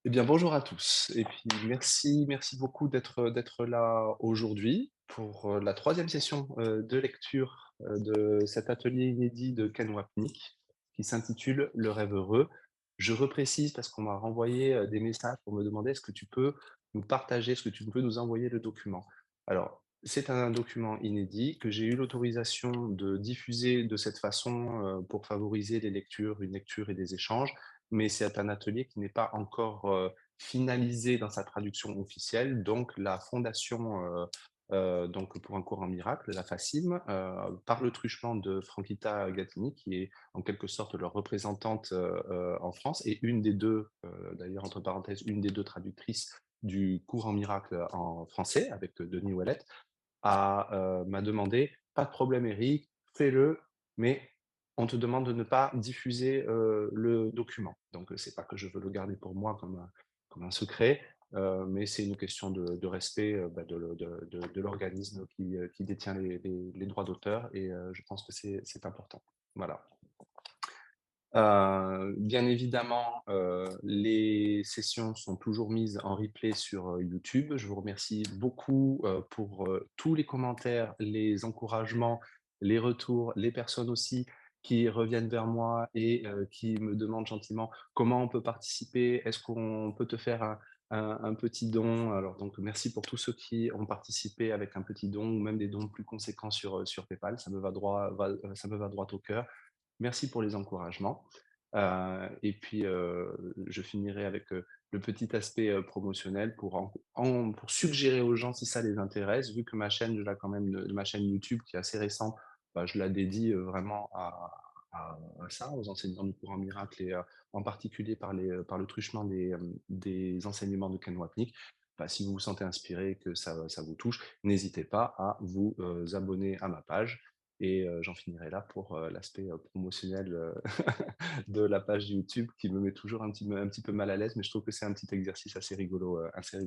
Eh bien, bonjour à tous et puis merci beaucoup d'être là aujourd'hui pour, la troisième session, de lecture, de cet atelier inédit de Ken Wapnick qui s'intitule «Le rêve heureux». Je reprécise parce qu'on m'a renvoyé, des messages pour me demander: «Est-ce que tu peux nous partager, est-ce que tu peux nous envoyer le document?» Alors, c'est un document inédit que j'ai eu l'autorisation de diffuser de cette façon, pour favoriser les lectures, une lecture et des échanges, mais c'est un atelier qui n'est pas encore, finalisé dans sa traduction officielle. Donc la fondation, donc pour un cours en miracle, la FACIM, par le truchement de Franquita Gattini, qui est en quelque sorte leur représentante, en France et une des 2, d'ailleurs entre parenthèses, une des 2 traductrices du cours en miracle en français avec, Denis Ouellet, m'a demandé: «Pas de problème Eric, fais-le, mais on te demande de ne pas diffuser, le document». Donc, c'est pas que je veux le garder pour moi comme un secret, mais c'est une question de respect, de l'organisme qui détient les droits d'auteur et je pense que c'est important. Voilà. Bien évidemment, les sessions sont toujours mises en replay sur, YouTube. Je vous remercie beaucoup, pour, tous les commentaires, les encouragements, les retours, les personnes aussi qui reviennent vers moi et qui me demandent gentiment comment on peut participer. Est-ce qu'on peut te faire un petit don? Alors donc merci pour tous ceux qui ont participé avec un petit don ou même des dons plus conséquents sur PayPal. Ça me va droit au cœur. Merci pour les encouragements. Et puis, je finirai avec, le petit aspect, promotionnel pour suggérer aux gens si ça les intéresse, vu que ma chaîne, je l'ai quand même ma chaîne YouTube qui est assez récente, bah, je la dédie, vraiment à ça, aux enseignants du courant miracle et en particulier par le truchement des enseignements de Ken Wapnick. Bah, si vous vous sentez inspiré et que ça vous touche, n'hésitez pas à vous, abonner à ma page et j'en finirai là pour, l'aspect, promotionnel, de la page YouTube qui me met toujours un petit peu mal à l'aise, mais je trouve que c'est un petit exercice assez rigolo à faire.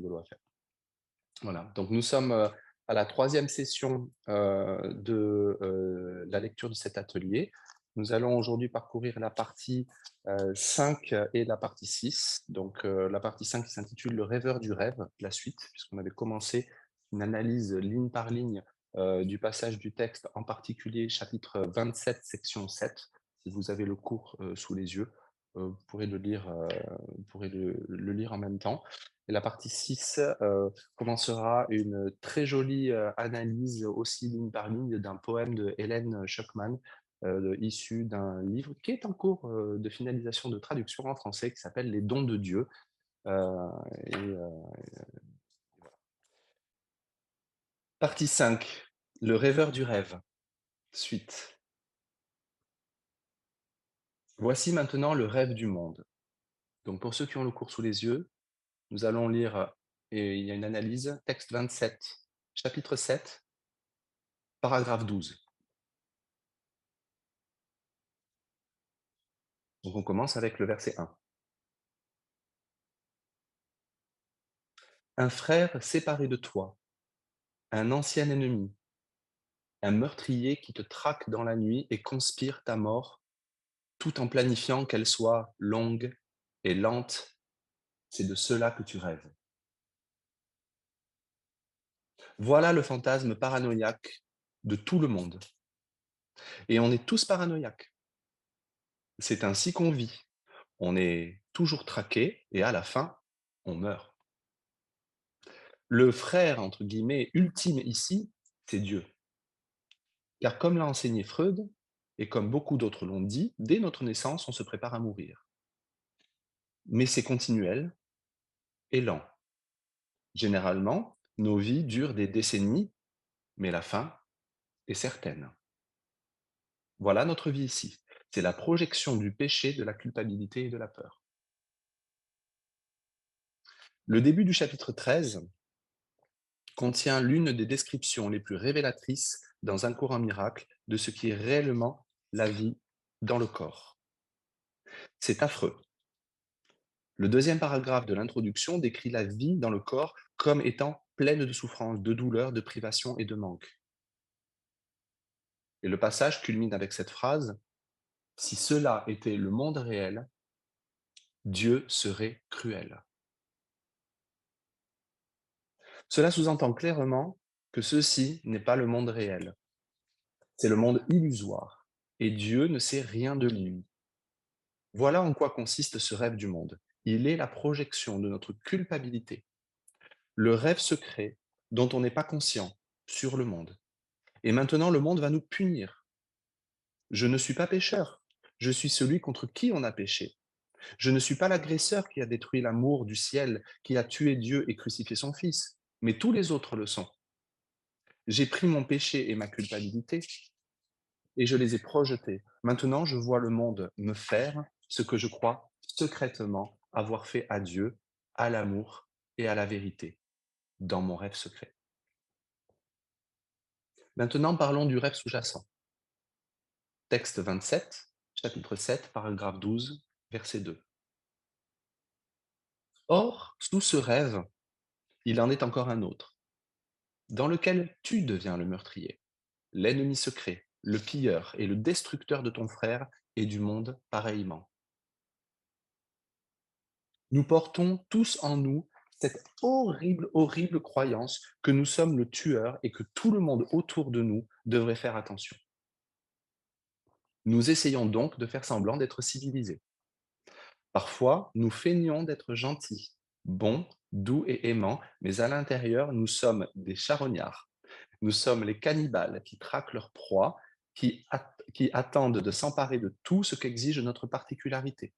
Voilà, donc nous sommes, à la troisième session, de, la lecture de cet atelier. Nous allons aujourd'hui parcourir la partie, 5 et la partie 6. Donc, la partie 5 qui s'intitule «Le rêveur du rêve», la suite, puisqu'on avait commencé une analyse ligne par ligne, du passage du texte, en particulier chapitre 27, section 7. Si vous avez le cours, sous les yeux, vous pourrez le lire en même temps. Et la partie 6 commencera une très jolie, analyse aussi ligne par ligne d'un poème de Hélène Schuckmann, issu d'un livre qui est en cours, de finalisation de traduction en français qui s'appelle «Les dons de Dieu», et partie 5, le rêveur du rêve, suite. Voici maintenant le rêve du monde. Donc pour ceux qui ont le cours sous les yeux, nous allons lire, et il y a une analyse, texte 27, chapitre 7, paragraphe 12. Donc on commence avec le verset 1. Un frère séparé de toi, un ancien ennemi, un meurtrier qui te traque dans la nuit et conspire ta mort, tout en planifiant qu'elle soit longue et lente, c'est de cela que tu rêves. Voilà le fantasme paranoïaque de tout le monde. Et on est tous paranoïaques. C'est ainsi qu'on vit. On est toujours traqué et à la fin, on meurt. Le frère, entre guillemets, ultime ici, c'est Dieu. Car comme l'a enseigné Freud, et comme beaucoup d'autres l'ont dit, dès notre naissance, on se prépare à mourir. Mais c'est continuel et lent. Généralement, nos vies durent des décennies, mais la fin est certaine. Voilà notre vie ici. C'est la projection du péché, de la culpabilité et de la peur. Le début du chapitre 13 contient l'une des descriptions les plus révélatrices dans un cours en miracle de ce qui est réellement la vie dans le corps. C'est affreux. Le deuxième paragraphe de l'introduction décrit la vie dans le corps comme étant pleine de souffrances, de douleurs, de privations et de manques. Et le passage culmine avec cette phrase: si cela était le monde réel, Dieu serait cruel. Cela sous-entend clairement que ceci n'est pas le monde réel, c'est le monde illusoire, et Dieu ne sait rien de lui. Voilà en quoi consiste ce rêve du monde. Il est la projection de notre culpabilité, le rêve secret dont on n'est pas conscient sur le monde. Et maintenant, le monde va nous punir. Je ne suis pas pécheur, je suis celui contre qui on a péché. Je ne suis pas l'agresseur qui a détruit l'amour du ciel, qui a tué Dieu et crucifié son Fils, mais tous les autres le sont. J'ai pris mon péché et ma culpabilité et je les ai projetés. Maintenant, je vois le monde me faire ce que je crois secrètement avoir fait à Dieu, à l'amour et à la vérité, dans mon rêve secret. Maintenant, parlons du rêve sous-jacent. Texte 27, chapitre 7, paragraphe 12, verset 2. Or, sous ce rêve, il en est encore un autre, dans lequel tu deviens le meurtrier, l'ennemi secret, le pilleur et le destructeur de ton frère et du monde pareillement. Nous portons tous en nous cette horrible, horrible croyance que nous sommes le tueur et que tout le monde autour de nous devrait faire attention. Nous essayons donc de faire semblant d'être civilisés. Parfois, nous feignons d'être gentils, bons, doux et aimants, mais à l'intérieur, nous sommes des charognards. Nous sommes les cannibales qui traquent leur proie, qui attendent de s'emparer de tout ce qu'exige notre particularité.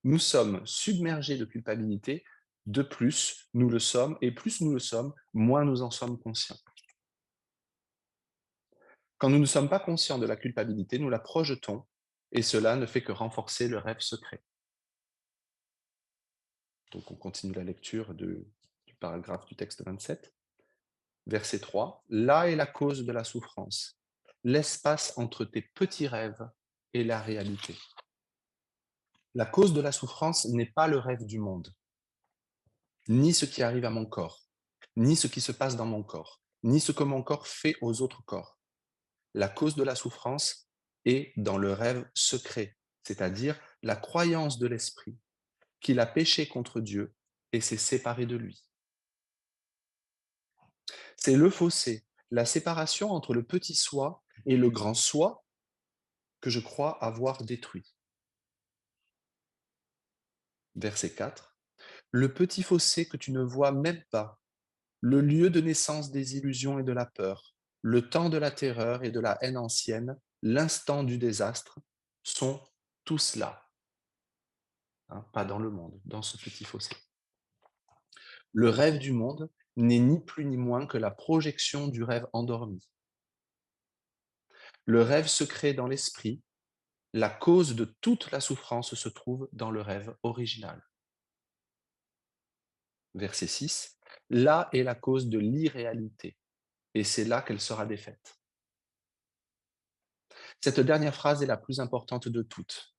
Nous sommes submergés de culpabilité, de plus nous le sommes, et plus nous le sommes, moins nous en sommes conscients. Quand nous ne sommes pas conscients de la culpabilité, nous la projetons, et cela ne fait que renforcer le rêve secret. Donc on continue la lecture du paragraphe du texte 27. Verset 3. Là est la cause de la souffrance, l'espace entre tes petits rêves et la réalité. La cause de la souffrance n'est pas le rêve du monde, ni ce qui arrive à mon corps, ni ce qui se passe dans mon corps, ni ce que mon corps fait aux autres corps. La cause de la souffrance est dans le rêve secret, c'est-à-dire la croyance de l'esprit qu'il a péché contre Dieu et s'est séparé de lui. C'est le fossé, la séparation entre le petit soi et le grand soi que je crois avoir détruit. Verset 4. Le petit fossé que tu ne vois même pas, le lieu de naissance des illusions et de la peur, le temps de la terreur et de la haine ancienne, l'instant du désastre, sont tous là. Hein, pas dans le monde, dans ce petit fossé. Le rêve du monde n'est ni plus ni moins que la projection du rêve endormi. Le rêve secret dans l'esprit, la cause de toute la souffrance se trouve dans le rêve original. Verset 6. Là est la cause de l'irréalité, et c'est là qu'elle sera défaite. Cette dernière phrase est la plus importante de toutes,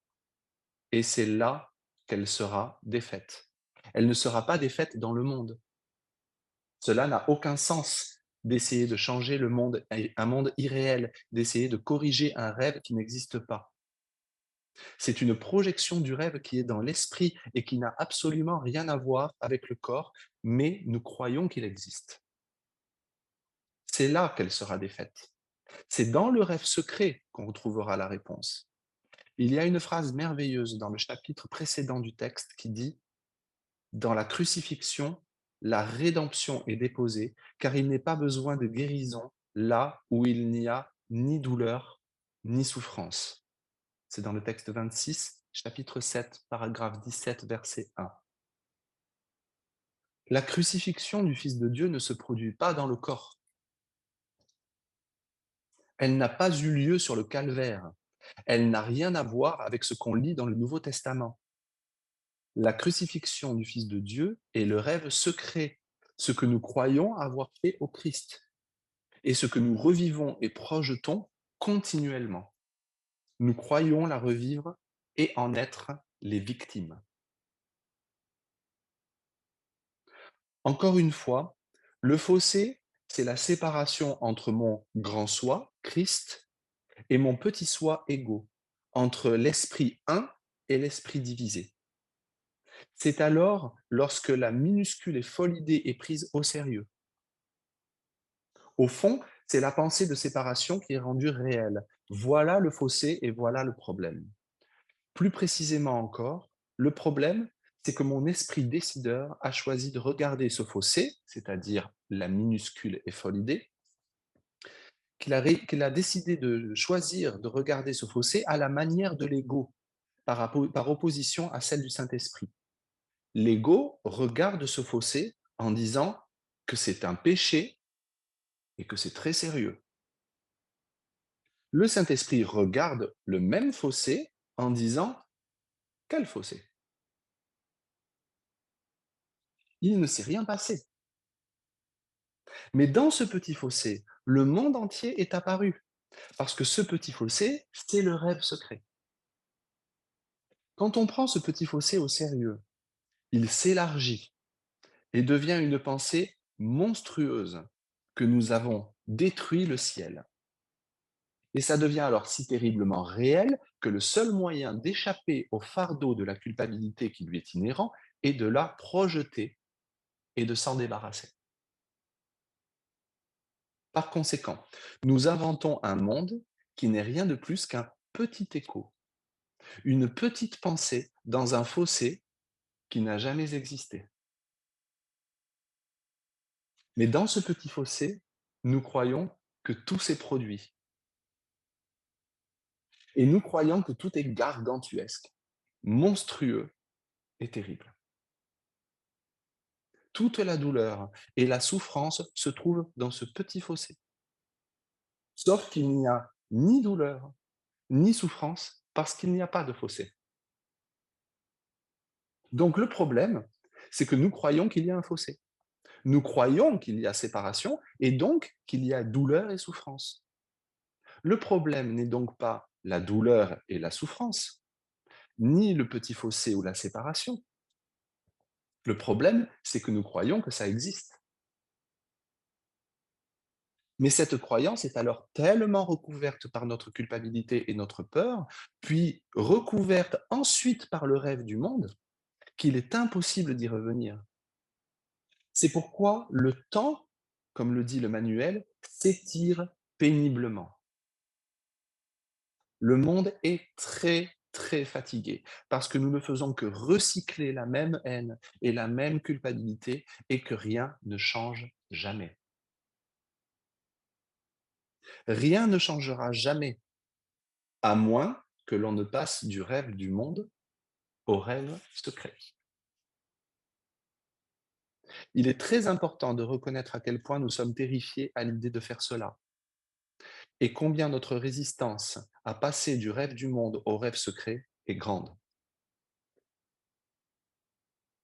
et c'est là qu'elle sera défaite. Elle ne sera pas défaite dans le monde. Cela n'a aucun sens d'essayer de changer le monde, un monde irréel, d'essayer de corriger un rêve qui n'existe pas. C'est une projection du rêve qui est dans l'esprit et qui n'a absolument rien à voir avec le corps, mais nous croyons qu'il existe. C'est là qu'elle sera défaite. C'est dans le rêve secret qu'on retrouvera la réponse. Il y a une phrase merveilleuse dans le chapitre précédent du texte qui dit: dans la crucifixion, la rédemption est déposée, car il n'est pas besoin de guérison là où il n'y a ni douleur ni souffrance. C'est dans le texte 26, chapitre 7, paragraphe 17, verset 1. La crucifixion du Fils de Dieu ne se produit pas dans le corps. Elle n'a pas eu lieu sur le calvaire. Elle n'a rien à voir avec ce qu'on lit dans le Nouveau Testament. La crucifixion du Fils de Dieu est le rêve secret, ce que nous croyons avoir fait au Christ, et ce que nous revivons et projetons continuellement. Nous croyons la revivre et en être les victimes. Encore une fois, le fossé, c'est la séparation entre mon grand soi, Christ, et mon petit soi, égo, entre l'esprit un et l'esprit divisé. C'est alors lorsque la minuscule et folle idée est prise au sérieux. Au fond, c'est la pensée de séparation qui est rendue réelle. Voilà le fossé et voilà le problème. Plus précisément encore, le problème, c'est que mon esprit décideur a choisi de regarder ce fossé, c'est-à-dire la minuscule et folle idée, qu'il a décidé de choisir de regarder ce fossé à la manière de l'ego, par opposition à celle du Saint-Esprit. L'ego regarde ce fossé en disant que c'est un péché et que c'est très sérieux. Le Saint-Esprit regarde le même fossé en disant: quel fossé? Il ne s'est rien passé. Mais dans ce petit fossé, le monde entier est apparu, parce que ce petit fossé, c'est le rêve secret. Quand on prend ce petit fossé au sérieux, il s'élargit et devient une pensée monstrueuse que nous avons détruit le ciel. Et ça devient alors si terriblement réel que le seul moyen d'échapper au fardeau de la culpabilité qui lui est inhérent est de la projeter et de s'en débarrasser. Par conséquent, nous inventons un monde qui n'est rien de plus qu'un petit écho, une petite pensée dans un fossé qui n'a jamais existé. Mais dans ce petit fossé, nous croyons que tout s'est produit et nous croyons que tout est gargantuesque, monstrueux et terrible. Toute la douleur et la souffrance se trouvent dans ce petit fossé. Sauf qu'il n'y a ni douleur, ni souffrance, parce qu'il n'y a pas de fossé. Donc le problème, c'est que nous croyons qu'il y a un fossé. Nous croyons qu'il y a séparation et donc qu'il y a douleur et souffrance. Le problème n'est donc pas la douleur et la souffrance, ni le petit fossé ou la séparation. Le problème, c'est que nous croyons que ça existe. Mais cette croyance est alors tellement recouverte par notre culpabilité et notre peur, puis recouverte ensuite par le rêve du monde, qu'il est impossible d'y revenir. C'est pourquoi le temps, comme le dit le manuel, s'étire péniblement. Le monde est très, très fatigué parce que nous ne faisons que recycler la même haine et la même culpabilité et que rien ne change jamais. Rien ne changera jamais, à moins que l'on ne passe du rêve du monde au rêve secret. Il est très important de reconnaître à quel point nous sommes terrifiés à l'idée de faire cela et combien notre résistance à passer du rêve du monde au rêve secret est grande.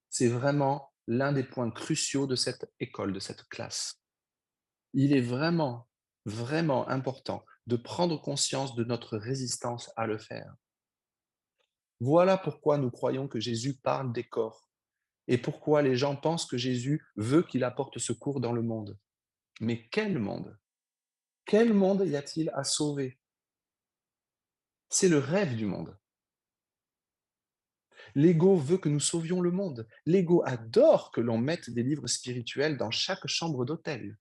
C'est vraiment l'un des points cruciaux de cette école, de cette classe. Il est vraiment, vraiment important de prendre conscience de notre résistance à le faire. Voilà pourquoi nous croyons que Jésus parle des corps et pourquoi les gens pensent que Jésus veut qu'il apporte secours dans le monde. Mais quel monde? Quel monde y a-t-il à sauver? C'est le rêve du monde. L'ego veut que nous sauvions le monde. L'ego adore que l'on mette des livres spirituels dans chaque chambre d'hôtel.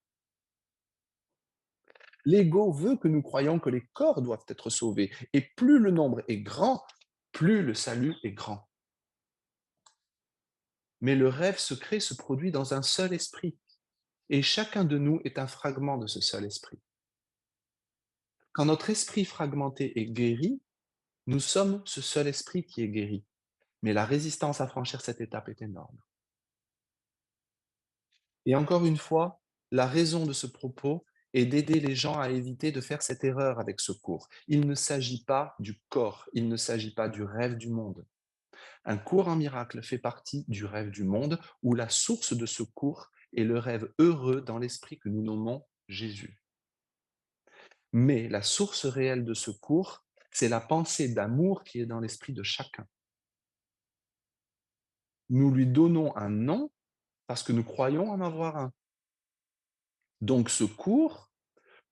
L'ego veut que nous croyions que les corps doivent être sauvés. Et plus le nombre est grand, plus le salut est grand. Mais le rêve secret se produit dans un seul esprit. Et chacun de nous est un fragment de ce seul esprit. Quand notre esprit fragmenté est guéri, nous sommes ce seul esprit qui est guéri. Mais la résistance à franchir cette étape est énorme. Et encore une fois, la raison de ce propos est d'aider les gens à éviter de faire cette erreur avec ce cours. Il ne s'agit pas du corps, il ne s'agit pas du rêve du monde. Un cours en miracle fait partie du rêve du monde où la source de ce cours est le rêve heureux dans l'esprit que nous nommons Jésus. Mais la source réelle de ce cours, c'est la pensée d'amour qui est dans l'esprit de chacun. Nous lui donnons un nom parce que nous croyons en avoir un. Donc ce cours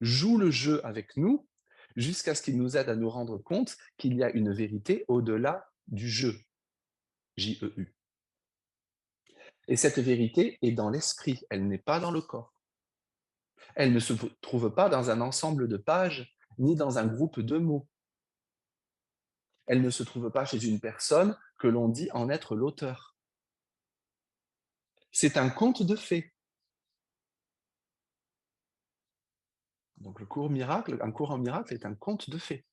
joue le jeu avec nous jusqu'à ce qu'il nous aide à nous rendre compte qu'il y a une vérité au-delà du jeu, J-E-U. Et cette vérité est dans l'esprit, elle n'est pas dans le corps. Elle ne se trouve pas dans un ensemble de pages, ni dans un groupe de mots. Elle ne se trouve pas chez une personne que l'on dit en être l'auteur. C'est un conte de fées. Donc le cours miracle, un cours en miracle est un conte de fées.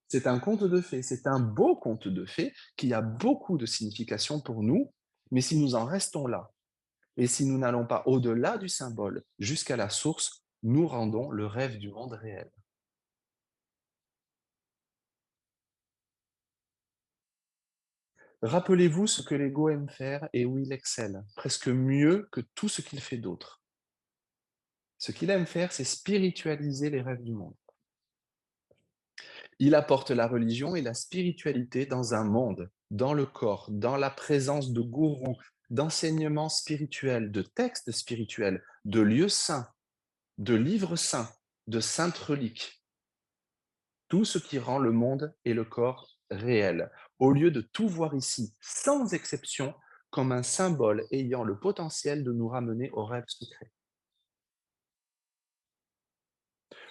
C'est un conte de fées, c'est un beau conte de fées qui a beaucoup de signification pour nous, mais si nous en restons là et si nous n'allons pas au-delà du symbole jusqu'à la source, nous rendons le rêve du monde réel. Rappelez-vous ce que l'ego aime faire et où il excelle, presque mieux que tout ce qu'il fait d'autre. Ce qu'il aime faire, c'est spiritualiser les rêves du monde. Il apporte la religion et la spiritualité dans un monde, dans le corps, dans la présence de gourous, d'enseignements spirituels, de textes spirituels, de lieux saints, de livres saints, de saintes reliques. Tout ce qui rend le monde et le corps réels, au lieu de tout voir ici, sans exception, comme un symbole ayant le potentiel de nous ramener au rêve secret.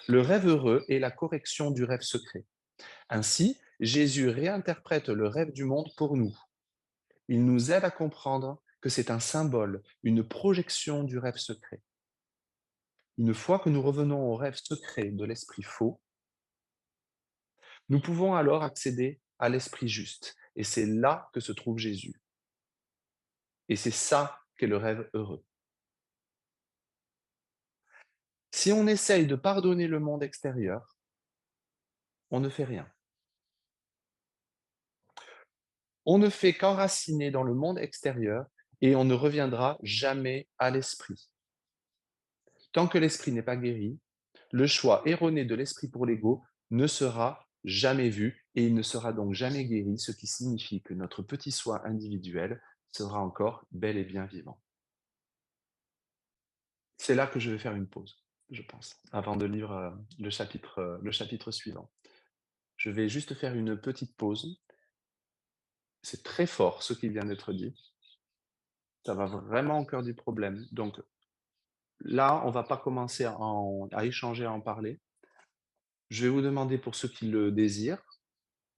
Le rêve heureux est la correction du rêve secret. Ainsi, Jésus réinterprète le rêve du monde pour nous. Il nous aide à comprendre que c'est un symbole, une projection du rêve secret. Une fois que nous revenons au rêve secret de l'esprit faux, nous pouvons alors accéder à l'esprit juste. Et c'est là que se trouve Jésus. Et c'est ça qu'est le rêve heureux. Si on essaye de pardonner le monde extérieur, on ne fait rien. On ne fait qu'enraciner dans le monde extérieur et on ne reviendra jamais à l'esprit. Tant que l'esprit n'est pas guéri, le choix erroné de l'esprit pour l'ego ne sera jamais vu et il ne sera donc jamais guéri, ce qui signifie que notre petit soi individuel sera encore bel et bien vivant. C'est là que je vais faire une pause, je pense, avant de lire le chapitre suivant. Je vais juste faire une petite pause. C'est très fort ce qui vient d'être dit. Ça va vraiment au cœur du problème. Donc là, on va pas commencer à échanger, à en parler. Je vais vous demander, pour ceux qui le désirent,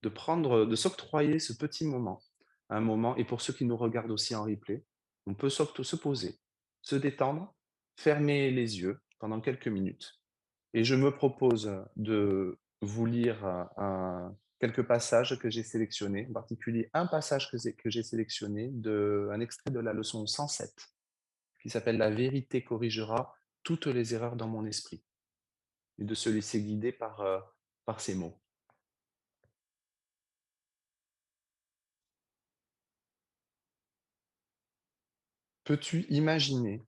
de s'octroyer ce petit moment, un moment, et pour ceux qui nous regardent aussi en replay, on peut se poser, se détendre, fermer les yeux pendant quelques minutes. Et je me propose de vous lire quelques passages que j'ai sélectionnés, en particulier un passage que j'ai sélectionné, un extrait de la leçon 107, qui s'appelle «La vérité corrigera toutes les erreurs dans mon esprit», et de se laisser guider par ces mots. Peux-tu imaginer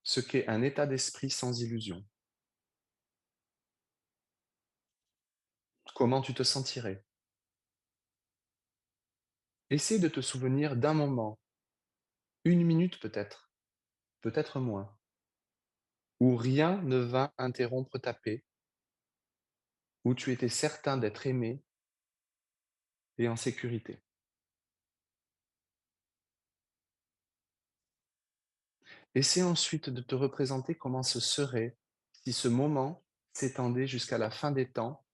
ce qu'est un état d'esprit sans illusion? Comment tu te sentirais? Essaie de te souvenir d'un moment, une minute peut-être, peut-être moins, où rien ne vint interrompre ta paix, où tu étais certain d'être aimé et en sécurité. Essaie ensuite de te représenter comment ce serait si ce moment s'étendait jusqu'à la fin des temps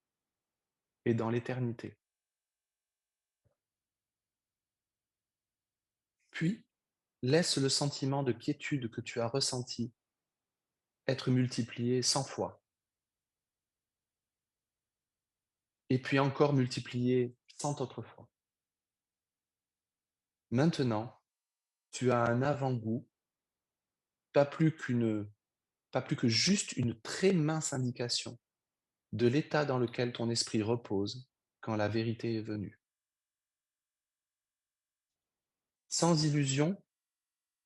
et dans l'éternité. Puis, laisse le sentiment de quiétude que tu as ressenti être multiplié 100 fois, et puis encore multiplié 100 autres fois. Maintenant, tu as un avant-goût, pas plus qu'une pas plus que juste une très mince indication de l'état dans lequel ton esprit repose quand la vérité est venue. Sans illusion,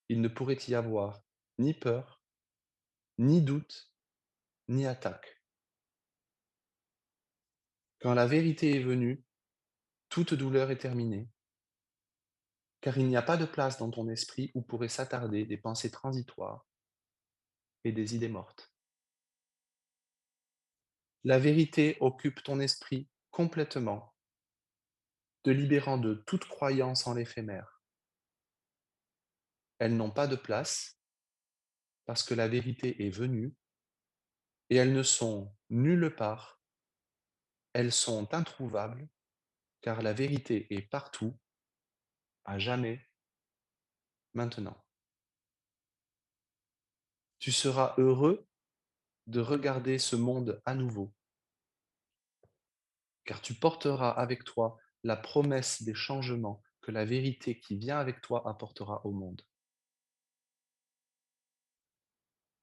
il ne pourrait y avoir ni peur, ni doute, ni attaque. Quand la vérité est venue, toute douleur est terminée, car il n'y a pas de place dans ton esprit où pourraient s'attarder des pensées transitoires et des idées mortes. La vérité occupe ton esprit complètement, te libérant de toute croyance en l'éphémère. elles n'ont pas de place parce que la vérité est venue et elles ne sont nulle part, elles sont introuvables car la vérité est partout, à jamais, maintenant. Tu seras heureux de regarder ce monde à nouveau, car tu porteras avec toi la promesse des changements que la vérité qui vient avec toi apportera au monde.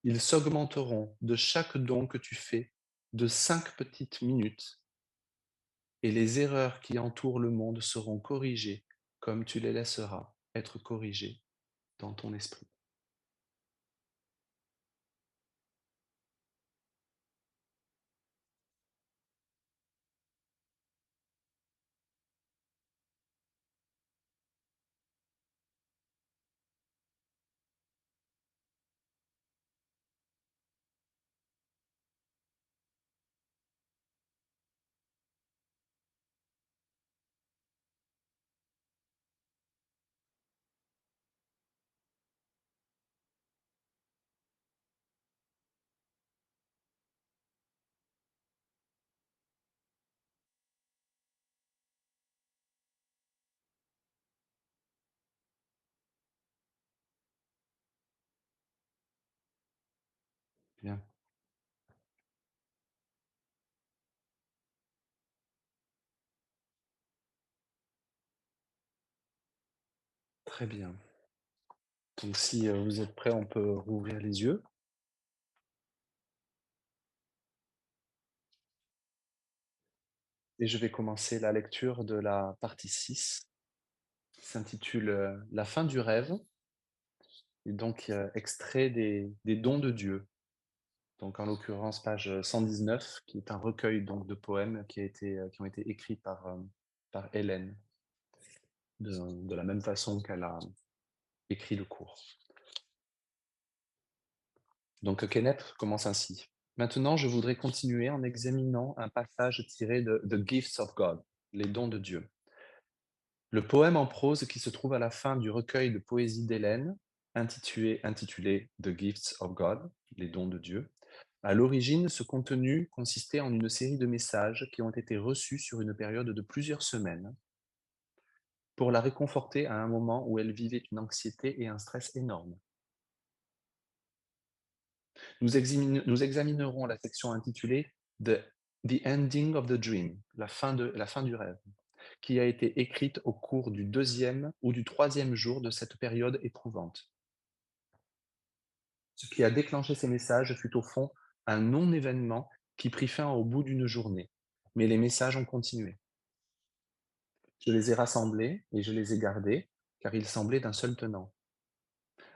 Ils s'augmenteront de chaque don que tu fais de 5 petites minutes et les erreurs qui entourent le monde seront corrigées comme tu les laisseras être corrigées dans ton esprit. Bien, très bien. Donc si vous êtes prêts, on peut rouvrir les yeux et je vais commencer la lecture de la partie 6 qui s'intitule La fin du rêve et donc extrait des dons de Dieu. Donc en l'occurrence page 119 qui est un recueil donc de poèmes qui ont été écrits par Hélène de la même façon qu'elle a écrit le cours. Donc Kenneth commence ainsi. Maintenant, je voudrais continuer en examinant un passage tiré de The Gifts of God, les dons de Dieu. Le poème en prose qui se trouve à la fin du recueil de poésie d'Hélène, intitulé The Gifts of God, les dons de Dieu. À l'origine, ce contenu consistait en une série de messages qui ont été reçus sur une période de plusieurs semaines pour la réconforter à un moment où elle vivait une anxiété et un stress énormes. Nous examinerons la section intitulée The Ending of the Dream, la fin du rêve, qui a été écrite au cours du deuxième ou du troisième jour de cette période éprouvante. Ce qui a déclenché ces messages fut au fond un non-événement qui prit fin au bout d'une journée. Mais les messages ont continué. Je les ai rassemblés et je les ai gardés, car ils semblaient d'un seul tenant.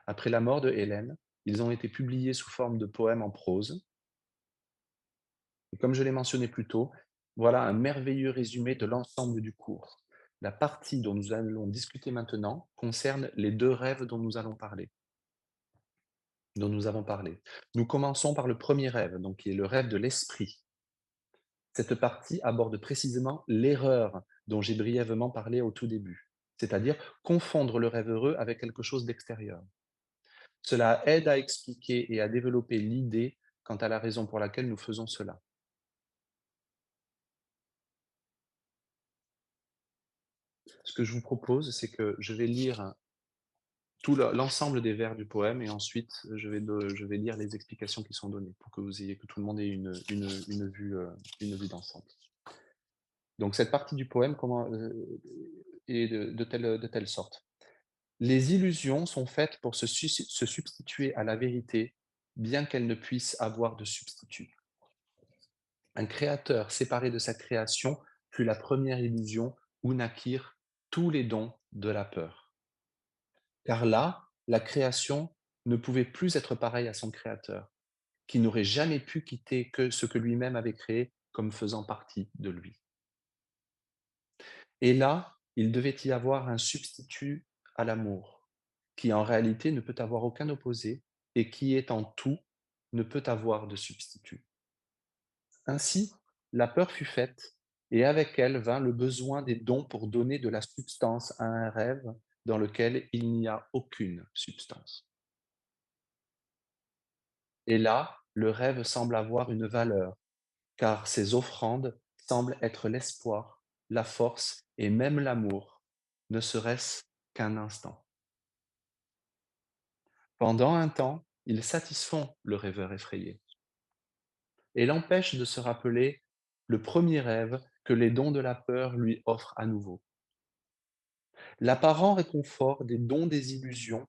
Après la mort de Hélène, ils ont été publiés sous forme de poèmes en prose. Et comme je l'ai mentionné plus tôt, voilà un merveilleux résumé de l'ensemble du cours. La partie dont nous allons discuter maintenant concerne les deux rêves dont nous avons parlé. Nous commençons par le premier rêve, donc qui est le rêve de l'esprit. Cette partie aborde précisément l'erreur dont j'ai brièvement parlé au tout début, c'est-à-dire confondre le rêve heureux avec quelque chose d'extérieur. Cela aide à expliquer et à développer l'idée quant à la raison pour laquelle nous faisons cela. Ce que je vous propose, c'est que je vais lire l'ensemble des vers du poème et ensuite je vais lire les explications qui sont données pour que tout le monde ait une vue d'ensemble. Donc cette partie du poème est de telle sorte. Les illusions sont faites pour se substituer à la vérité, bien qu'elles ne puissent avoir de substitut. Un créateur séparé de sa création fut la première illusion où naquirent tous les dons de la peur. Car là, la création ne pouvait plus être pareille à son créateur, qui n'aurait jamais pu quitter que ce que lui-même avait créé comme faisant partie de lui. Et là, il devait y avoir un substitut à l'amour, qui en réalité ne peut avoir aucun opposé et qui est en tout, ne peut avoir de substitut. Ainsi, la peur fut faite, et avec elle vint le besoin des dons pour donner de la substance à un rêve dans lequel il n'y a aucune substance. Et là, le rêve semble avoir une valeur, car ces offrandes semblent être l'espoir, la force et même l'amour, ne serait-ce qu'un instant. Pendant un temps, ils satisfont le rêveur effrayé et l'empêchent de se rappeler le premier rêve que les dons de la peur lui offrent à nouveau. L'apparent réconfort des dons des illusions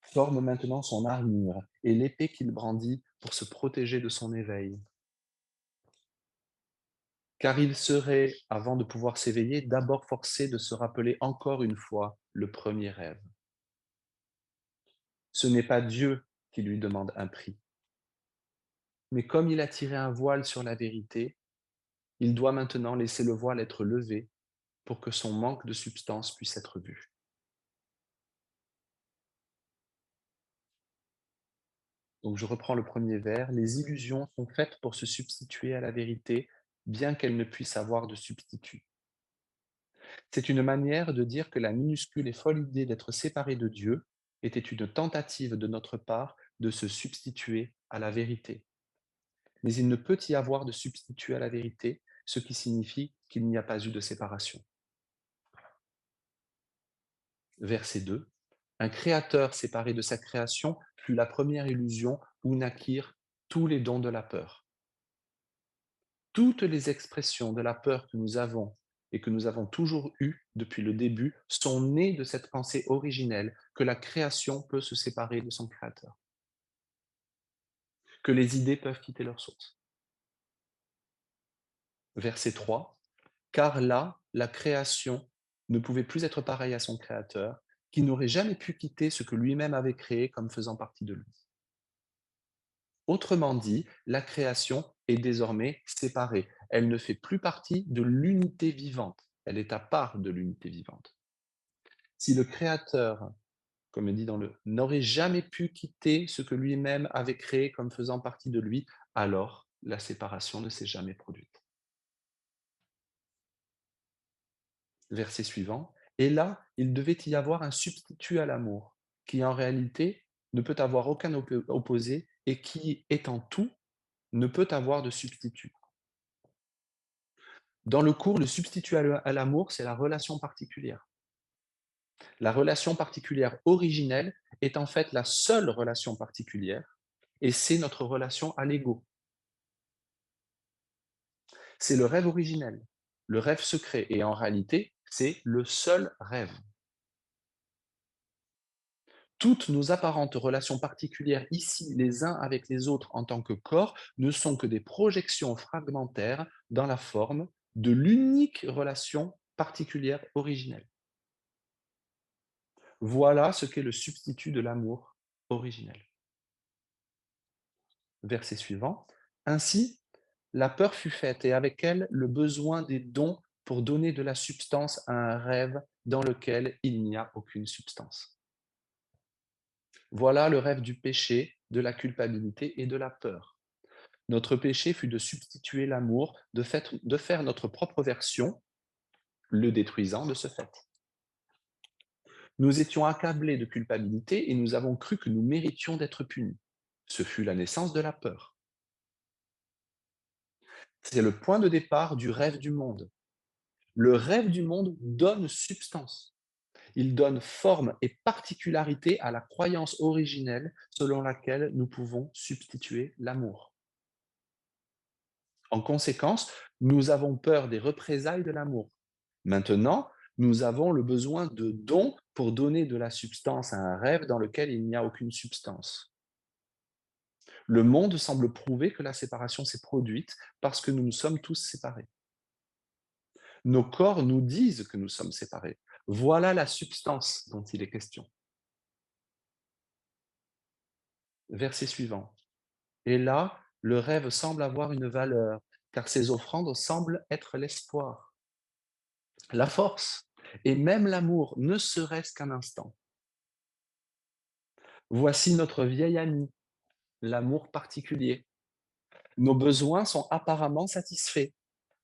forme maintenant son armure et l'épée qu'il brandit pour se protéger de son éveil. Car il serait, avant de pouvoir s'éveiller, d'abord forcé de se rappeler encore une fois le premier rêve. Ce n'est pas Dieu qui lui demande un prix, mais comme il a tiré un voile sur la vérité, il doit maintenant laisser le voile être levé pour que son manque de substance puisse être vu. Donc je reprends le premier vers. Les illusions sont faites pour se substituer à la vérité, bien qu'elles ne puissent avoir de substitut. C'est une manière de dire que la minuscule et folle idée d'être séparé de Dieu était une tentative de notre part de se substituer à la vérité. Mais il ne peut y avoir de substitut à la vérité, ce qui signifie qu'il n'y a pas eu de séparation. Verset 2. Un créateur séparé de sa création fut la première illusion où naquirent tous les dons de la peur. Toutes les expressions de la peur que nous avons et que nous avons toujours eues depuis le début sont nées de cette pensée originelle que la création peut se séparer de son créateur, que les idées peuvent quitter leur source. Verset 3. Car là, la création ne pouvait plus être pareille à son créateur, qui n'aurait jamais pu quitter ce que lui-même avait créé comme faisant partie de lui. Autrement dit, la création est désormais séparée. Elle ne fait plus partie de l'unité vivante. Elle est à part de l'unité vivante. Si le Créateur, comme il dit dans le, n'aurait jamais pu quitter ce que lui-même avait créé comme faisant partie de lui, alors la séparation ne s'est jamais produite. Verset suivant. Et là, il devait y avoir un substitut à l'amour, qui en réalité ne peut avoir aucun opposé et qui, étant tout, ne peut avoir de substitut. Dans le cours, le substitut à l'amour, c'est la relation particulière. La relation particulière originelle est en fait la seule relation particulière et c'est notre relation à l'ego. C'est le rêve originel, le rêve secret et en réalité, c'est le seul rêve. Toutes nos apparentes relations particulières ici, les uns avec les autres en tant que corps, ne sont que des projections fragmentaires dans la forme de l'unique relation particulière originelle. Voilà ce qu'est le substitut de l'amour originel. Verset suivant. Ainsi, la peur fut faite et avec elle le besoin des dons pour donner de la substance à un rêve dans lequel il n'y a aucune substance. Voilà le rêve du péché, de la culpabilité et de la peur. Notre péché fut de substituer l'amour, de faire notre propre version, le détruisant de ce fait. Nous étions accablés de culpabilité et nous avons cru que nous méritions d'être punis. Ce fut la naissance de la peur. C'est le point de départ du rêve du monde. Le rêve du monde donne substance. Il donne forme et particularité à la croyance originelle selon laquelle nous pouvons substituer l'amour. En conséquence, nous avons peur des représailles de l'amour. Maintenant, nous avons le besoin de dons pour donner de la substance à un rêve dans lequel il n'y a aucune substance. Le monde semble prouver que la séparation s'est produite parce que nous nous sommes tous séparés. Nos corps nous disent que nous sommes séparés. Voilà la substance dont il est question. Verset suivant. Et là, le rêve semble avoir une valeur, car ces offrandes semblent être l'espoir, la force et même l'amour, ne serait-ce qu'un instant. Voici notre vieil ami, l'amour particulier. Nos besoins sont apparemment satisfaits.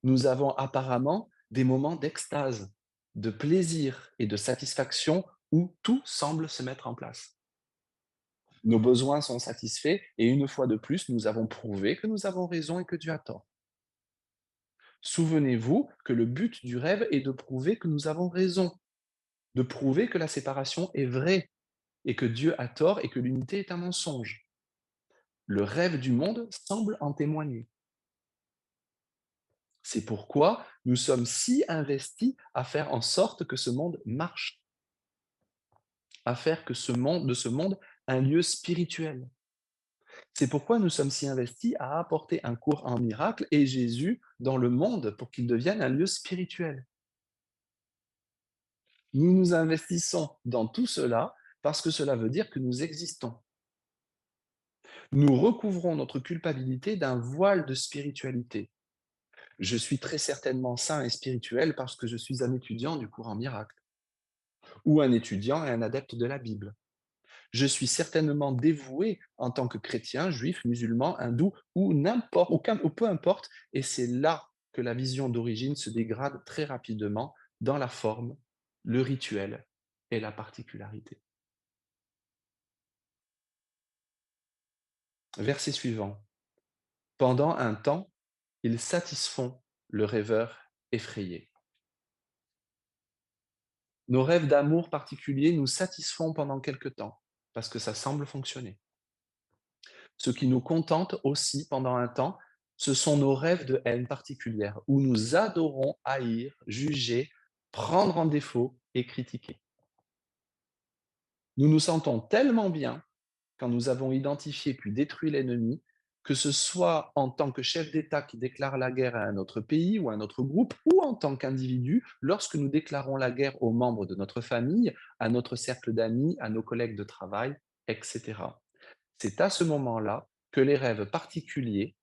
Nous avons apparemment des moments d'extase, de plaisir et de satisfaction où tout semble se mettre en place. Nos besoins sont satisfaits et une fois de plus, nous avons prouvé que nous avons raison et que Dieu a tort. Souvenez-vous que le but du rêve est de prouver que nous avons raison, de prouver que la séparation est vraie et que Dieu a tort et que l'unité est un mensonge. Le rêve du monde semble en témoigner. C'est pourquoi nous sommes si investis à faire en sorte que ce monde marche, à faire de ce monde un lieu spirituel. C'est pourquoi nous sommes si investis à apporter un cours en miracle et Jésus dans le monde pour qu'il devienne un lieu spirituel. Nous nous investissons dans tout cela parce que cela veut dire que nous existons. Nous recouvrons notre culpabilité d'un voile de spiritualité. Je suis très certainement saint et spirituel parce que je suis un étudiant du cours en miracle, ou un étudiant et un adepte de la Bible. Je suis certainement dévoué en tant que chrétien, juif, musulman, hindou ou n'importe, ou peu importe, et c'est là que la vision d'origine se dégrade très rapidement dans la forme, le rituel et la particularité. Verset suivant. Pendant un temps, ils satisfont le rêveur effrayé. Nos rêves d'amour particuliers nous satisfont pendant quelque temps, parce que ça semble fonctionner. Ce qui nous contente aussi pendant un temps, ce sont nos rêves de haine particulière, où nous adorons haïr, juger, prendre en défaut et critiquer. Nous nous sentons tellement bien quand nous avons identifié puis détruit l'ennemi, que ce soit en tant que chef d'État qui déclare la guerre à un autre pays ou à un autre groupe, ou en tant qu'individu, lorsque nous déclarons la guerre aux membres de notre famille, à notre cercle d'amis, à nos collègues de travail, etc. C'est à ce moment-là que les rêves particuliers,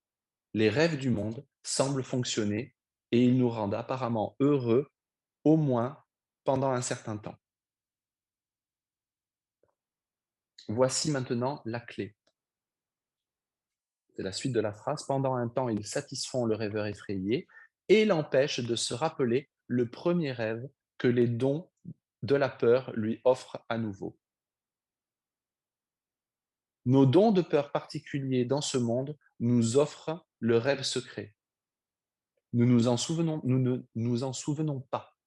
les rêves du monde, semblent fonctionner et ils nous rendent apparemment heureux, au moins pendant un certain temps. Voici maintenant la clé. C'est la suite de la phrase. Pendant un temps, ils satisfont le rêveur effrayé et l'empêchent de se rappeler le premier rêve que les dons de la peur lui offrent à nouveau. Nos dons de peur particuliers dans ce monde nous offrent le rêve secret. Nous ne nous en souvenons pas.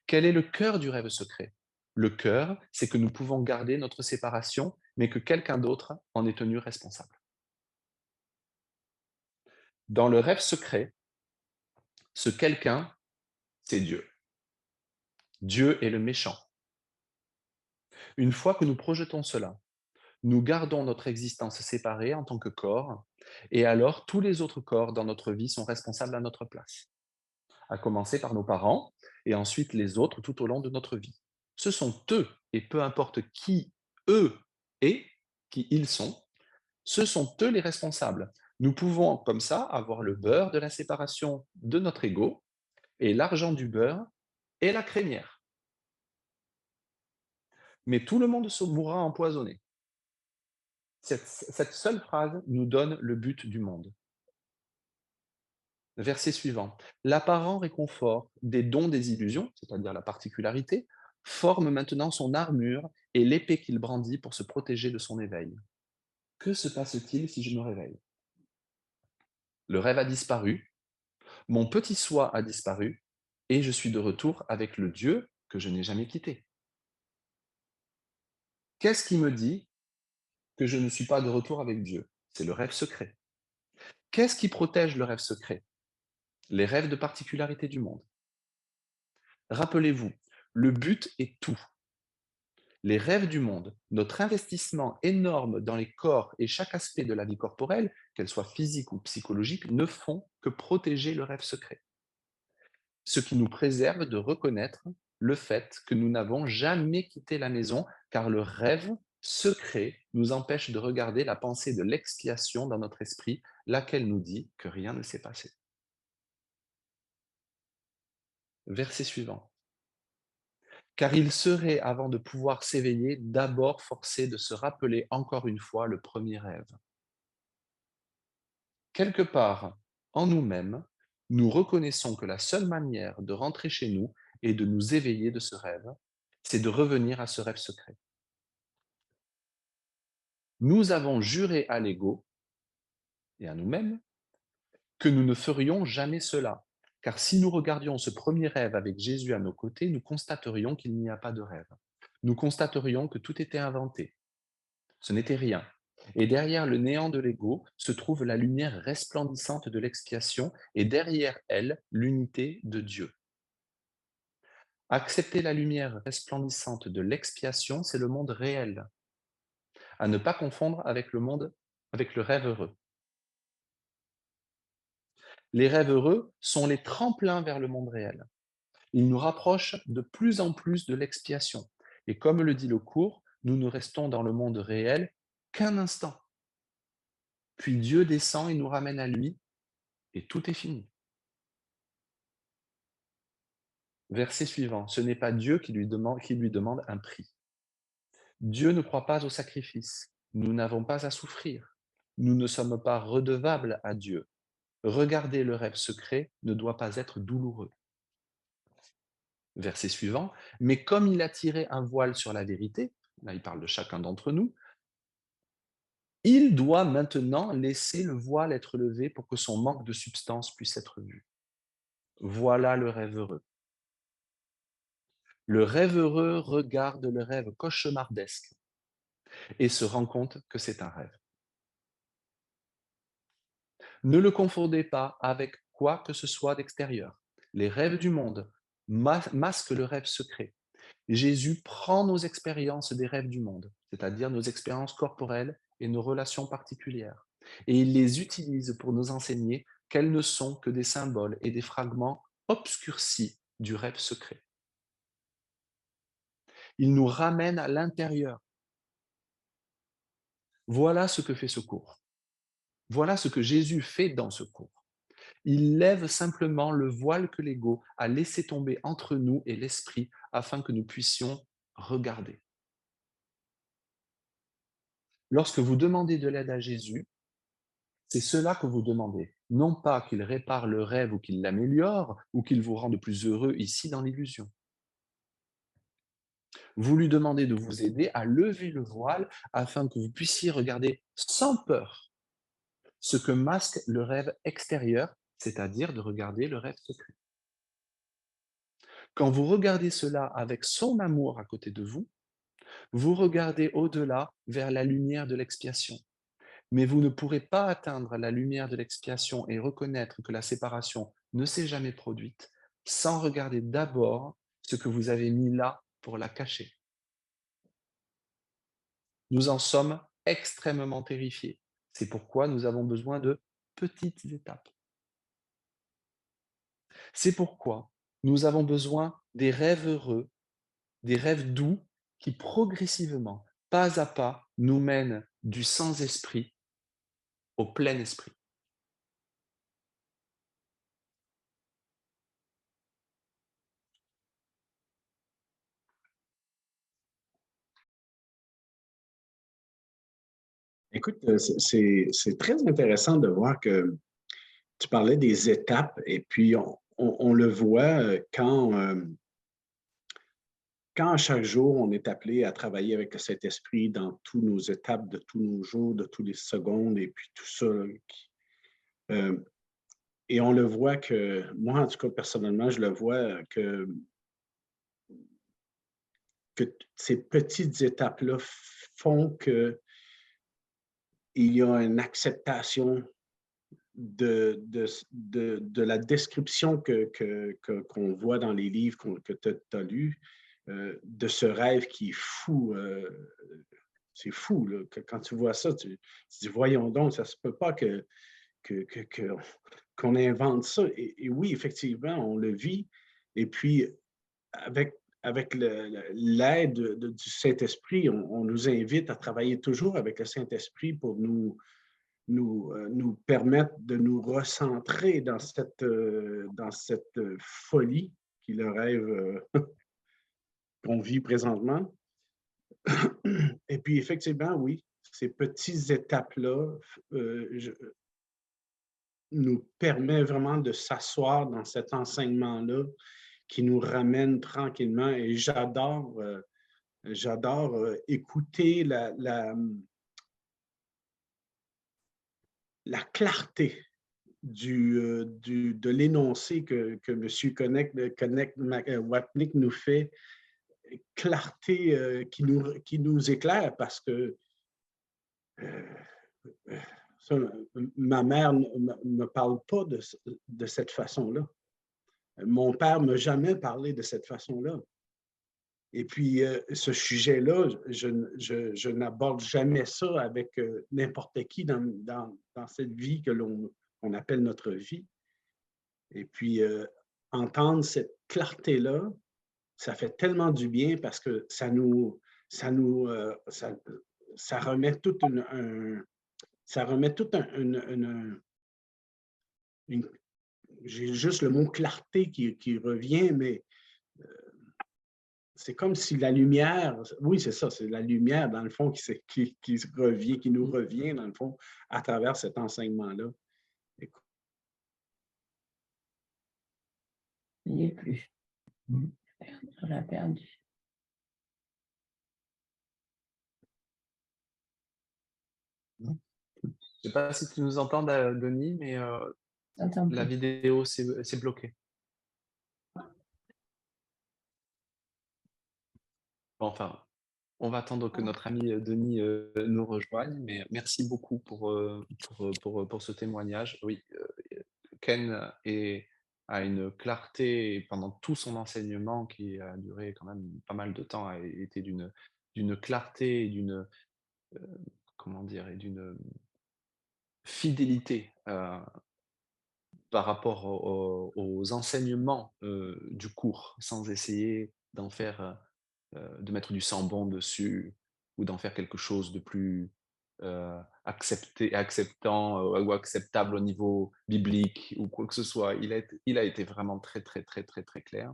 Quel est le cœur du rêve secret? Le cœur, c'est que nous pouvons garder notre séparation, mais que quelqu'un d'autre en est tenu responsable. Dans le rêve secret, ce quelqu'un, c'est Dieu. Dieu est le méchant. Une fois que nous projetons cela, nous gardons notre existence séparée en tant que corps, et alors tous les autres corps dans notre vie sont responsables à notre place, à commencer par nos parents, et ensuite les autres tout au long de notre vie. Ce sont eux, et peu importe qui eux et qui ils sont, ce sont eux les responsables. Nous pouvons comme ça avoir le beurre de la séparation de notre ego, et l'argent du beurre et la crémière. Mais tout le monde se mourra empoisonné. Cette seule phrase nous donne le but du monde. Verset suivant. L'apparent réconfort des dons des illusions, c'est-à-dire la particularité, forme maintenant son armure et l'épée qu'il brandit pour se protéger de son éveil. Que se passe-t-il si je me réveille? Le rêve a disparu, mon petit soi a disparu, et je suis de retour avec le Dieu que je n'ai jamais quitté. Qu'est-ce qui me dit que je ne suis pas de retour avec Dieu? C'est le rêve secret. Qu'est-ce qui protège le rêve secret? Les rêves de particularité du monde. Rappelez-vous, le but est tout. Les rêves du monde, notre investissement énorme dans les corps et chaque aspect de la vie corporelle, qu'elle soit physique ou psychologique, ne font que protéger le rêve secret. Ce qui nous préserve de reconnaître le fait que nous n'avons jamais quitté la maison, car le rêve secret nous empêche de regarder la pensée de l'expiation dans notre esprit, laquelle nous dit que rien ne s'est passé. Verset suivant. Car il serait, avant de pouvoir s'éveiller, d'abord forcé de se rappeler encore une fois le premier rêve. Quelque part en nous-mêmes, nous reconnaissons que la seule manière de rentrer chez nous et de nous éveiller de ce rêve, c'est de revenir à ce rêve secret. Nous avons juré à l'ego et à nous-mêmes que nous ne ferions jamais cela, car si nous regardions ce premier rêve avec Jésus à nos côtés, nous constaterions qu'il n'y a pas de rêve. Nous constaterions que tout était inventé. Ce n'était rien. Et derrière le néant de l'ego se trouve la lumière resplendissante de l'expiation et derrière elle, l'unité de Dieu. Accepter la lumière resplendissante de l'expiation, c'est le monde réel, à ne pas confondre avec avec le rêve heureux. Les rêves heureux sont les tremplins vers le monde réel. Ils nous rapprochent de plus en plus de l'expiation. Et comme le dit le cours, nous ne restons dans le monde réel qu'un instant. Puis Dieu descend et nous ramène à lui, et tout est fini. Verset suivant, ce n'est pas Dieu qui lui demande un prix. Dieu ne croit pas au sacrifice. Nous n'avons pas à souffrir. Nous ne sommes pas redevables à Dieu. Regarder le rêve secret ne doit pas être douloureux. Verset suivant, mais comme il a tiré un voile sur la vérité, là il parle de chacun d'entre nous, il doit maintenant laisser le voile être levé pour que son manque de substance puisse être vu. Voilà le rêve heureux. Le rêve heureux regarde le rêve cauchemardesque et se rend compte que c'est un rêve. Ne le confondez pas avec quoi que ce soit d'extérieur. Les rêves du monde masquent le rêve secret. Jésus prend nos expériences des rêves du monde, c'est-à-dire nos expériences corporelles et nos relations particulières, et il les utilise pour nous enseigner qu'elles ne sont que des symboles et des fragments obscurcis du rêve secret. Il nous ramène à l'intérieur. Voilà ce que fait ce cours. Voilà ce que Jésus fait dans ce cours. Il lève simplement le voile que l'ego a laissé tomber entre nous et l'esprit afin que nous puissions regarder. Lorsque vous demandez de l'aide à Jésus, c'est cela que vous demandez. Non pas qu'il répare le rêve ou qu'il l'améliore ou qu'il vous rende plus heureux ici dans l'illusion. Vous lui demandez de vous aider à lever le voile afin que vous puissiez regarder sans peur ce que masque le rêve extérieur, c'est-à-dire de regarder le rêve secret. Quand vous regardez cela avec son amour à côté de vous, vous regardez au-delà vers la lumière de l'expiation. Mais vous ne pourrez pas atteindre la lumière de l'expiation et reconnaître que la séparation ne s'est jamais produite sans regarder d'abord ce que vous avez mis là pour la cacher. Nous en sommes extrêmement terrifiés. C'est pourquoi nous avons besoin de petites étapes. C'est pourquoi nous avons besoin des rêves heureux, des rêves doux qui progressivement, pas à pas, nous mènent du sans-esprit au plein esprit. Écoute, c'est très intéressant de voir que tu parlais des étapes et puis on le voit quand chaque jour on est appelé à travailler avec le Saint-Esprit dans toutes nos étapes de tous nos jours, de toutes les secondes et puis tout ça. Euh, et on le voit que, moi en tout cas personnellement, je le vois que ces petites étapes-là font qu'il y a une acceptation de la description qu'on voit dans les livres que tu as lus, de ce rêve qui est fou. C'est fou, là, quand tu vois ça, tu dis, voyons donc, ça ne se peut pas qu'on invente ça. Et oui, effectivement, on le vit. Et puis, avec l'aide du Saint-Esprit, on nous invite à travailler toujours avec le Saint-Esprit pour nous permettre de nous recentrer dans cette folie qui est le rêve qu'on vit présentement. Et puis, effectivement, oui, ces petites étapes-là nous permettent vraiment de s'asseoir dans cet enseignement-là, qui nous ramène tranquillement. Et j'adore écouter la clarté de l'énoncé que M. Wapnick nous fait, clarté qui nous éclaire parce que ça, ma mère ne me parle pas de cette façon-là. Mon père ne m'a jamais parlé de cette façon-là. Et puis, ce sujet-là, je n'aborde jamais ça avec n'importe qui dans cette vie que l'on appelle notre vie. Et puis, entendre cette clarté-là, ça fait tellement du bien parce que ça remet tout j'ai juste le mot clarté qui revient, mais c'est comme si la lumière, oui, c'est ça, c'est la lumière, dans le fond, qui nous revient, dans le fond, à travers cet enseignement-là. Il n'y est plus. On l'a perdu. Je ne sais pas si tu nous entends, Denis, mais la vidéo s'est bloquée. Enfin, on va attendre que notre ami Denis nous rejoigne, mais merci beaucoup pour ce témoignage. Oui, Ken a une clarté pendant tout son enseignement qui a duré quand même pas mal de temps, a été d'une clarté et d'une comment dire, et d'une fidélité par rapport aux enseignements du cours, sans essayer d'en faire, de mettre du sambon dessus ou d'en faire quelque chose de plus acceptant ou acceptable au niveau biblique ou quoi que ce soit. Il a été vraiment très, très, très, très, très clair.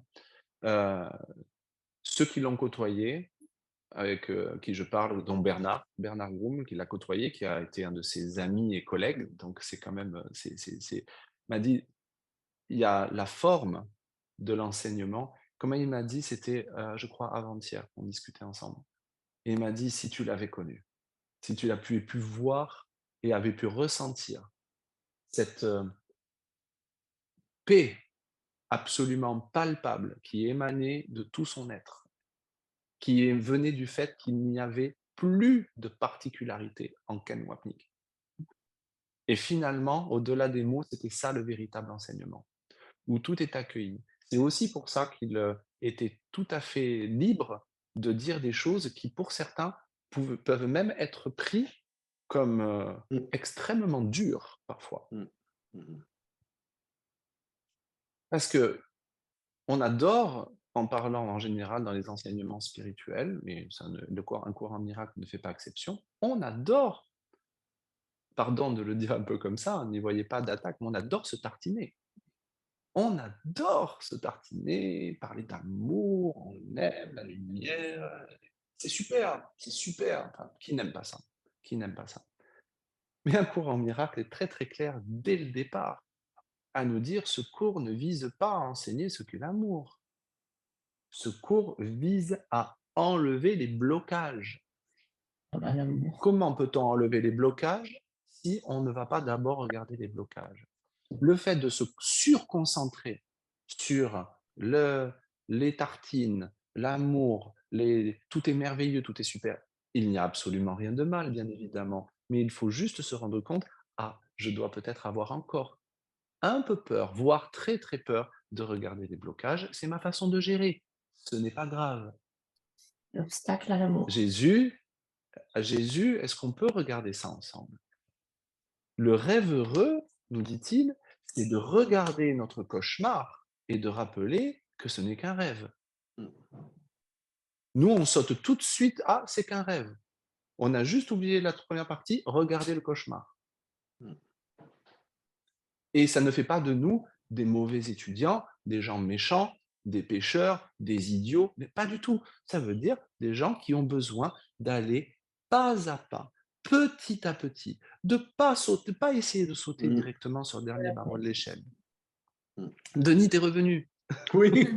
Ceux qui l'ont côtoyé, avec qui je parle, dont Bernard Groom, qui l'a côtoyé, qui a été un de ses amis et collègues, donc c'est quand même, m'a dit, il y a la forme de l'enseignement. Comme il m'a dit, c'était, je crois, avant-hier qu'on discutait ensemble. Et il m'a dit, si tu l'avais connu, si tu l'as pu voir et avais pu ressentir cette paix absolument palpable qui émanait de tout son être, qui venait du fait qu'il n'y avait plus de particularité en Ken Wapnick. Et finalement, au-delà des mots, c'était ça le véritable enseignement, où tout est accueilli. C'est aussi pour ça qu'il était tout à fait libre de dire des choses qui, pour certains, peuvent même être pris comme extrêmement dures parfois. Parce que on adore, en parlant en général dans les enseignements spirituels, mais un cours en miracle ne fait pas exception, on adore, pardon de le dire un peu comme ça, n'y voyez pas d'attaque, mais on adore se tartiner. On adore se tartiner, parler d'amour, on aime la lumière, c'est super, c'est super. Enfin, qui n'aime pas ça? Qui n'aime pas ça? Mais un cours en miracle est très très clair dès le départ à nous dire ce cours ne vise pas à enseigner ce qu'est l'amour. Ce cours vise à enlever les blocages. Comment peut-on enlever les blocages si on ne va pas d'abord regarder les blocages? Le fait de se surconcentrer sur les tartines, l'amour, tout est merveilleux, tout est super. Il n'y a absolument rien de mal, bien évidemment, mais il faut juste se rendre compte, ah, je dois peut-être avoir encore un peu peur, voire très très peur de regarder les blocages. C'est ma façon de gérer. Ce n'est pas grave. L'obstacle à l'amour. Jésus, est-ce qu'on peut regarder ça ensemble? Le rêve heureux, nous dit-il, c'est de regarder notre cauchemar et de rappeler que ce n'est qu'un rêve. Nous, on saute tout de suite, ah, c'est qu'un rêve. On a juste oublié la première partie, regarder le cauchemar. Et ça ne fait pas de nous des mauvais étudiants, des gens méchants, des pécheurs, des idiots, mais pas du tout. Ça veut dire des gens qui ont besoin d'aller pas à pas, petit à petit, de pas sauter, pas essayer de sauter directement sur le dernier barreau de l'échelle. Denis, t'es revenu. Oui.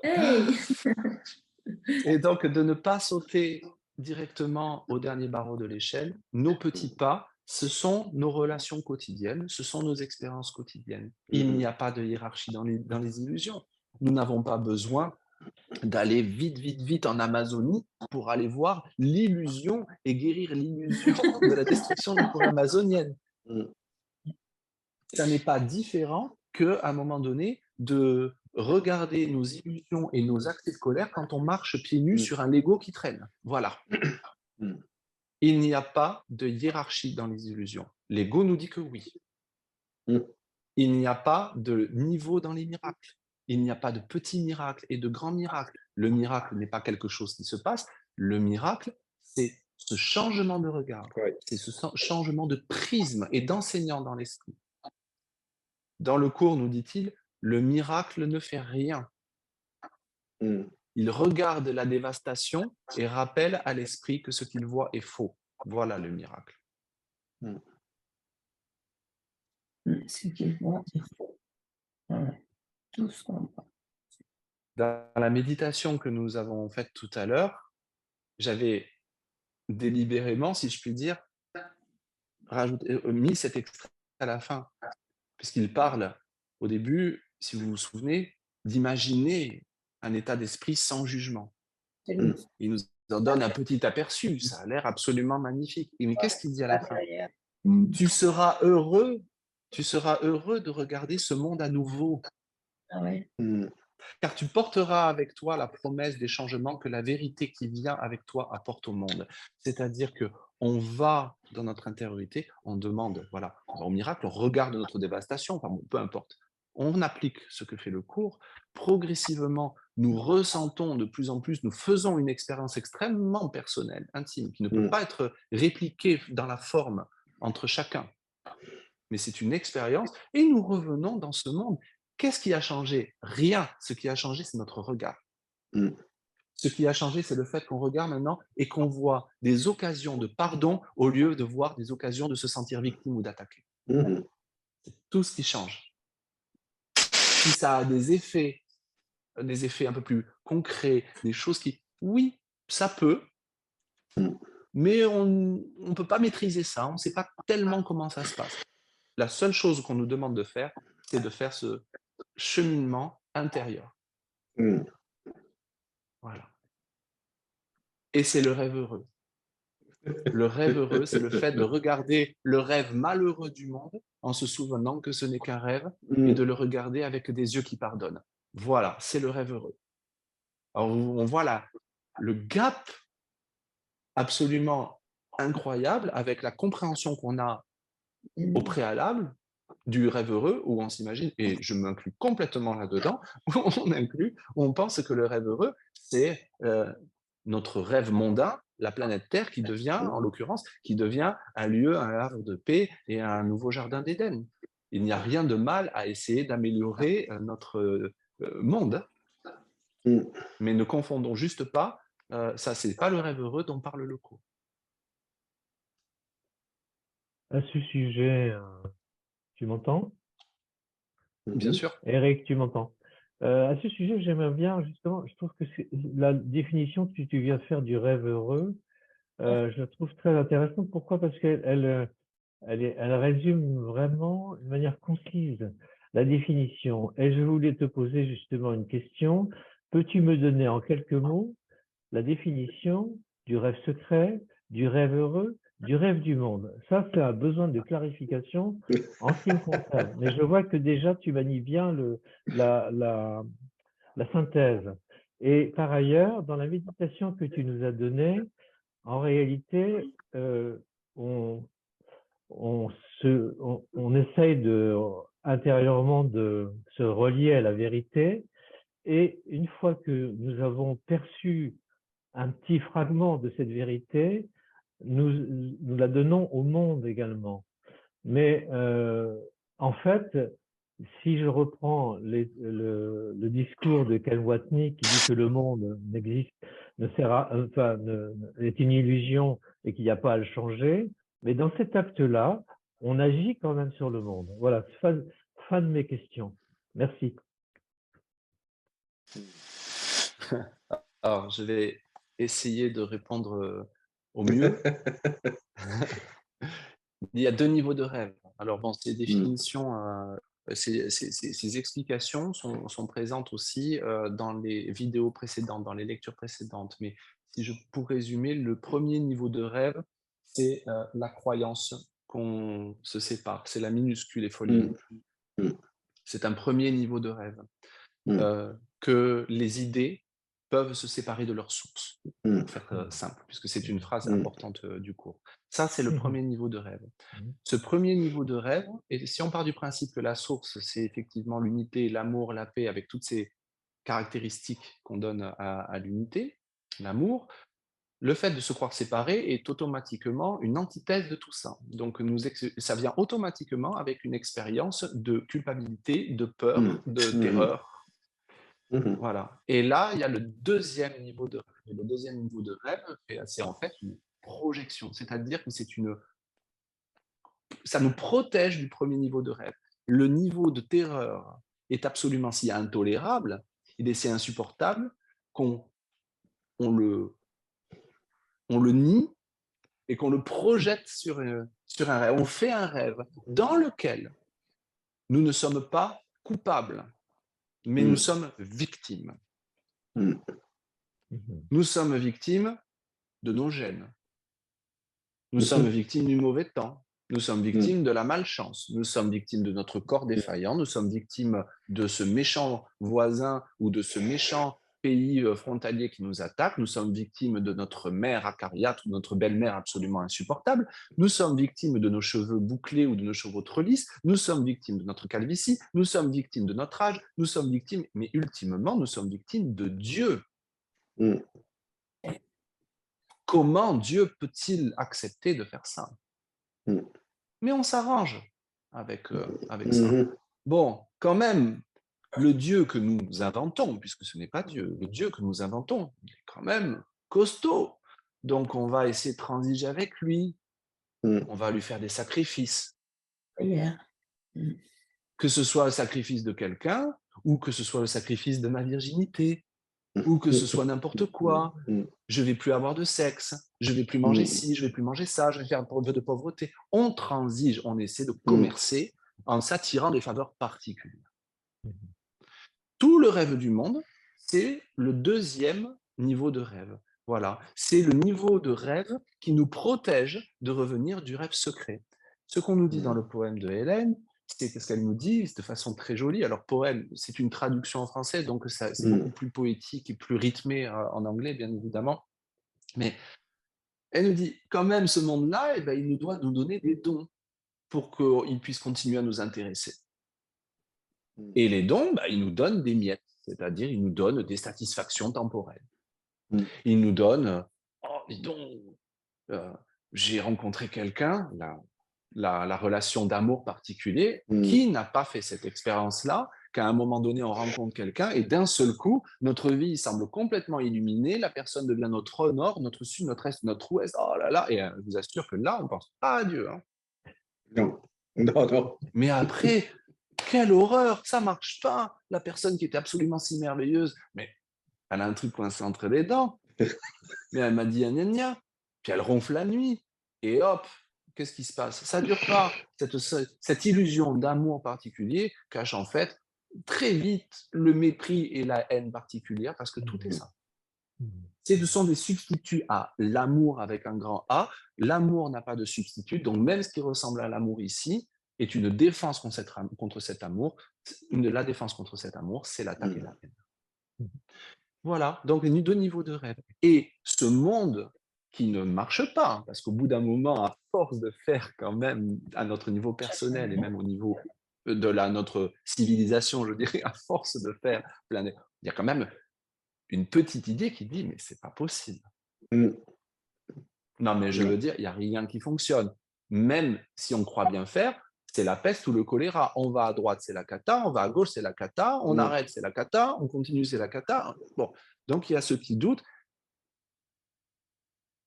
Hey! Et donc, de ne pas sauter directement au dernier barreau de l'échelle. Nos petits pas, ce sont nos relations quotidiennes, ce sont nos expériences quotidiennes. Il n'y a pas de hiérarchie dans les illusions. Nous n'avons pas besoin d'aller vite, vite, vite en Amazonie pour aller voir l'illusion et guérir l'illusion de la destruction des forêts amazoniennes. Mm. Ça n'est pas différent qu'à un moment donné, de regarder nos illusions et nos accès de colère quand on marche pieds nus sur un Lego qui traîne. Voilà. Mm. Il n'y a pas de hiérarchie dans les illusions. L'ego nous dit que oui. Mm. Il n'y a pas de niveau dans les miracles. Il n'y a pas de petits miracles et de grands miracles. Le miracle n'est pas quelque chose qui se passe. Le miracle, c'est ce changement de regard. Ouais. C'est ce changement de prisme et d'enseignant dans l'esprit. Dans le cours, nous dit-il, le miracle ne fait rien. Mm. Il regarde la dévastation et rappelle à l'esprit que ce qu'il voit est faux. Voilà le miracle. Mm. Ce qu'il voit est faux. Voilà. Tout ce qu'on voit. Dans la méditation que nous avons faite tout à l'heure, j'avais délibérément, si je puis dire, mis cet extrait à la fin, puisqu'il parle au début, si vous vous souvenez, d'imaginer un état d'esprit sans jugement. Mm. Il nous en donne un petit aperçu, ça a l'air absolument magnifique. Mais qu'est-ce qu'il dit à la fin? Tu seras heureux de regarder ce monde à nouveau, Ah ouais. Mm. car tu porteras avec toi la promesse des changements que la vérité qui vient avec toi apporte au monde. C'est-à-dire que on va dans notre intériorité, on demande, voilà, on va au miracle, on regarde notre dévastation, enfin bon, peu importe. On applique ce que fait le cours. Progressivement, nous ressentons de plus en plus, nous faisons une expérience extrêmement personnelle, intime, qui ne peut Mm. pas être répliquée dans la forme entre chacun. Mais c'est une expérience et nous revenons dans ce monde. Qu'est-ce qui a changé? Rien. Ce qui a changé, c'est notre regard. Mm. Ce qui a changé, c'est le fait qu'on regarde maintenant et qu'on voit des occasions de pardon au lieu de voir des occasions de se sentir victime ou d'attaquer. Mm. C'est tout ce qui change. Si ça a des effets un peu plus concrets, des choses qui, oui, ça peut, Mm. mais on ne peut pas maîtriser ça, on ne sait pas tellement comment ça se passe. La seule chose qu'on nous demande de faire, c'est de faire ce cheminement intérieur. Mm. Voilà. Et c'est le rêve heureux. Le rêve heureux, c'est le fait de regarder le rêve malheureux du monde en se souvenant que ce n'est qu'un rêve et de le regarder avec des yeux qui pardonnent. Voilà, c'est le rêve heureux. Alors, on voit le gap absolument incroyable avec la compréhension qu'on a au préalable du rêve heureux, où on s'imagine, et je m'inclus complètement là-dedans, où on pense que le rêve heureux, c'est notre rêve mondain, la planète Terre qui devient, en l'occurrence, qui devient un lieu, un havre de paix et un nouveau jardin d'Éden. Il n'y a rien de mal à essayer d'améliorer notre monde, Mm. mais ne confondons juste pas, ça c'est pas le rêve heureux dont parle le cours. À ce sujet, tu m'entends? Bien sûr. Eric, tu m'entends? À ce sujet, j'aimerais bien, justement, je trouve que la définition que tu viens de faire du rêve heureux, je la trouve très intéressante. Pourquoi? Parce elle résume vraiment de manière concise la définition. Et je voulais te poser justement une question. Peux-tu me donner en quelques mots la définition du rêve secret, du rêve heureux, du rêve du monde? Ça, c'est un besoin de clarification en ce qui me concerne. Mais je vois que déjà, tu manies bien la synthèse. Et par ailleurs, dans la méditation que tu nous as donnée, en réalité, on, on essaye intérieurement de se relier à la vérité. Et une fois que nous avons perçu un petit fragment de cette vérité, nous la donnons au monde également. Mais en fait, si je reprends le discours de Ken Watney qui dit que le monde n'existe, est une illusion et qu'il n'y a pas à le changer, mais dans cet acte-là, on agit quand même sur le monde. Voilà, Fin de mes questions. Merci. Alors, je vais essayer de répondre au mieux. Il y a 2 niveaux de rêve. Alors bon, ces définitions, ces explications sont présentes aussi, dans les vidéos précédentes, dans les lectures précédentes. Mais si je pour résumer, le premier niveau de rêve, c'est, la croyance qu'on se sépare. C'est la minuscule et folie. Mm. Mm. C'est un premier niveau de rêve, Mm. que les idées peuvent se séparer de leur source, Mm. pour faire, simple, puisque c'est une phrase Mm. importante, du cours. Ça, c'est le premier niveau de rêve. Mhm. Ce premier niveau de rêve, et si on part du principe que la source, c'est effectivement l'unité, l'amour, la paix, avec toutes ces caractéristiques qu'on donne à l'unité, l'amour, le fait de se croire séparé est automatiquement une antithèse de tout ça. Donc ça vient automatiquement avec une expérience de culpabilité, de peur, de terreur. Mm. Voilà. Et là, il y a le deuxième niveau de rêve. Et le deuxième niveau de rêve, c'est en fait une projection, c'est-à-dire que ça nous protège du premier niveau de rêve. Le niveau de terreur est absolument si intolérable, il est si insupportable qu'on on le, on le nie et qu'on le projette sur un rêve. On fait un rêve dans lequel nous ne sommes pas coupables, mais nous sommes victimes. Mm. Mhm. Nous sommes victimes de nos gènes. Nous sommes victimes du mauvais temps. Nous sommes victimes de la malchance. Nous sommes victimes de notre corps défaillant. Nous sommes victimes de ce méchant voisin ou de ce méchant pays frontalier qui nous attaque. Nous sommes victimes de notre mère acariâtre ou de notre belle-mère absolument insupportable. Nous sommes victimes de nos cheveux bouclés ou de nos cheveux trop lisses. Nous sommes victimes de notre calvitie. Nous sommes victimes de notre âge. Nous sommes victimes, mais ultimement, nous sommes victimes de Dieu. Mm. Comment Dieu peut-il accepter de faire ça? Mm. Mais on s'arrange avec ça. Mhm. Bon, quand même, le Dieu que nous inventons, puisque ce n'est pas Dieu, le Dieu que nous inventons, il est quand même costaud. Donc on va essayer de transiger avec lui, Mm. on va lui faire des sacrifices, Prière. que ce soit le sacrifice de quelqu'un, ou que ce soit le sacrifice de ma virginité, ou que ce soit n'importe quoi. Mm. Je vais plus avoir de sexe, je vais plus manger ci, je vais plus manger ça, je vais faire un peu de pauvreté. On transige, on essaie de commercer en s'attirant des faveurs particulières. Mhm. Tout le rêve du monde, c'est le deuxième niveau de rêve. Voilà, c'est le niveau de rêve qui nous protège de revenir du rêve secret. Ce qu'on nous dit dans le poème de Hélène, c'est ce qu'elle nous dit de façon très jolie. Alors, poème, c'est une traduction en français, donc c'est beaucoup plus poétique et plus rythmé en anglais, bien évidemment. Mais elle nous dit, quand même, ce monde-là, eh ben, il doit nous donner des dons pour qu'il puisse continuer à nous intéresser. Et les dons, bah, il nous donne des miettes, c'est-à-dire il nous donne des satisfactions temporelles. Il nous donne, oh, dis donc, j'ai rencontré quelqu'un, la relation d'amour particulier, qui n'a pas fait cette expérience-là, qu'à un moment donné, on rencontre quelqu'un et d'un seul coup, notre vie semble complètement illuminée, la personne devient notre nord, notre sud, notre est, notre ouest, oh là là, et je vous assure que là, on ne pense pas à Dieu. Hein. Non, non, non. Mais après, quelle horreur, ça marche pas. La personne qui était absolument si merveilleuse, mais elle a un truc coincé entre les dents. Mais elle m'a dit gna gna gna. Puis elle ronfle la nuit. Et hop, qu'est-ce qui se passe? Ça dure pas. Cette illusion d'amour particulier cache en fait très vite le mépris et la haine particulière parce que tout est ça. Ce sont des substituts à l'amour avec un grand A. L'amour n'a pas de substitut, donc même ce qui ressemble à l'amour ici est une défense contre cet amour. La défense contre cet amour, c'est l'attaque et la haine. Voilà, donc deux niveaux de rêve. Et ce monde qui ne marche pas, hein, parce qu'au bout d'un moment, à force de faire quand même à notre niveau personnel et même au niveau de notre civilisation, je dirais, à force de faire plein de... Il y a quand même une petite idée qui dit, mais c'est pas possible. Non, mais je veux dire, il n'y a rien qui fonctionne. Même si on croit bien faire, c'est la peste ou le choléra. On va à droite, c'est la cata, on va à gauche, c'est la cata, on arrête, c'est la cata, on continue, c'est la cata. Bon, donc il y a ce petit doute.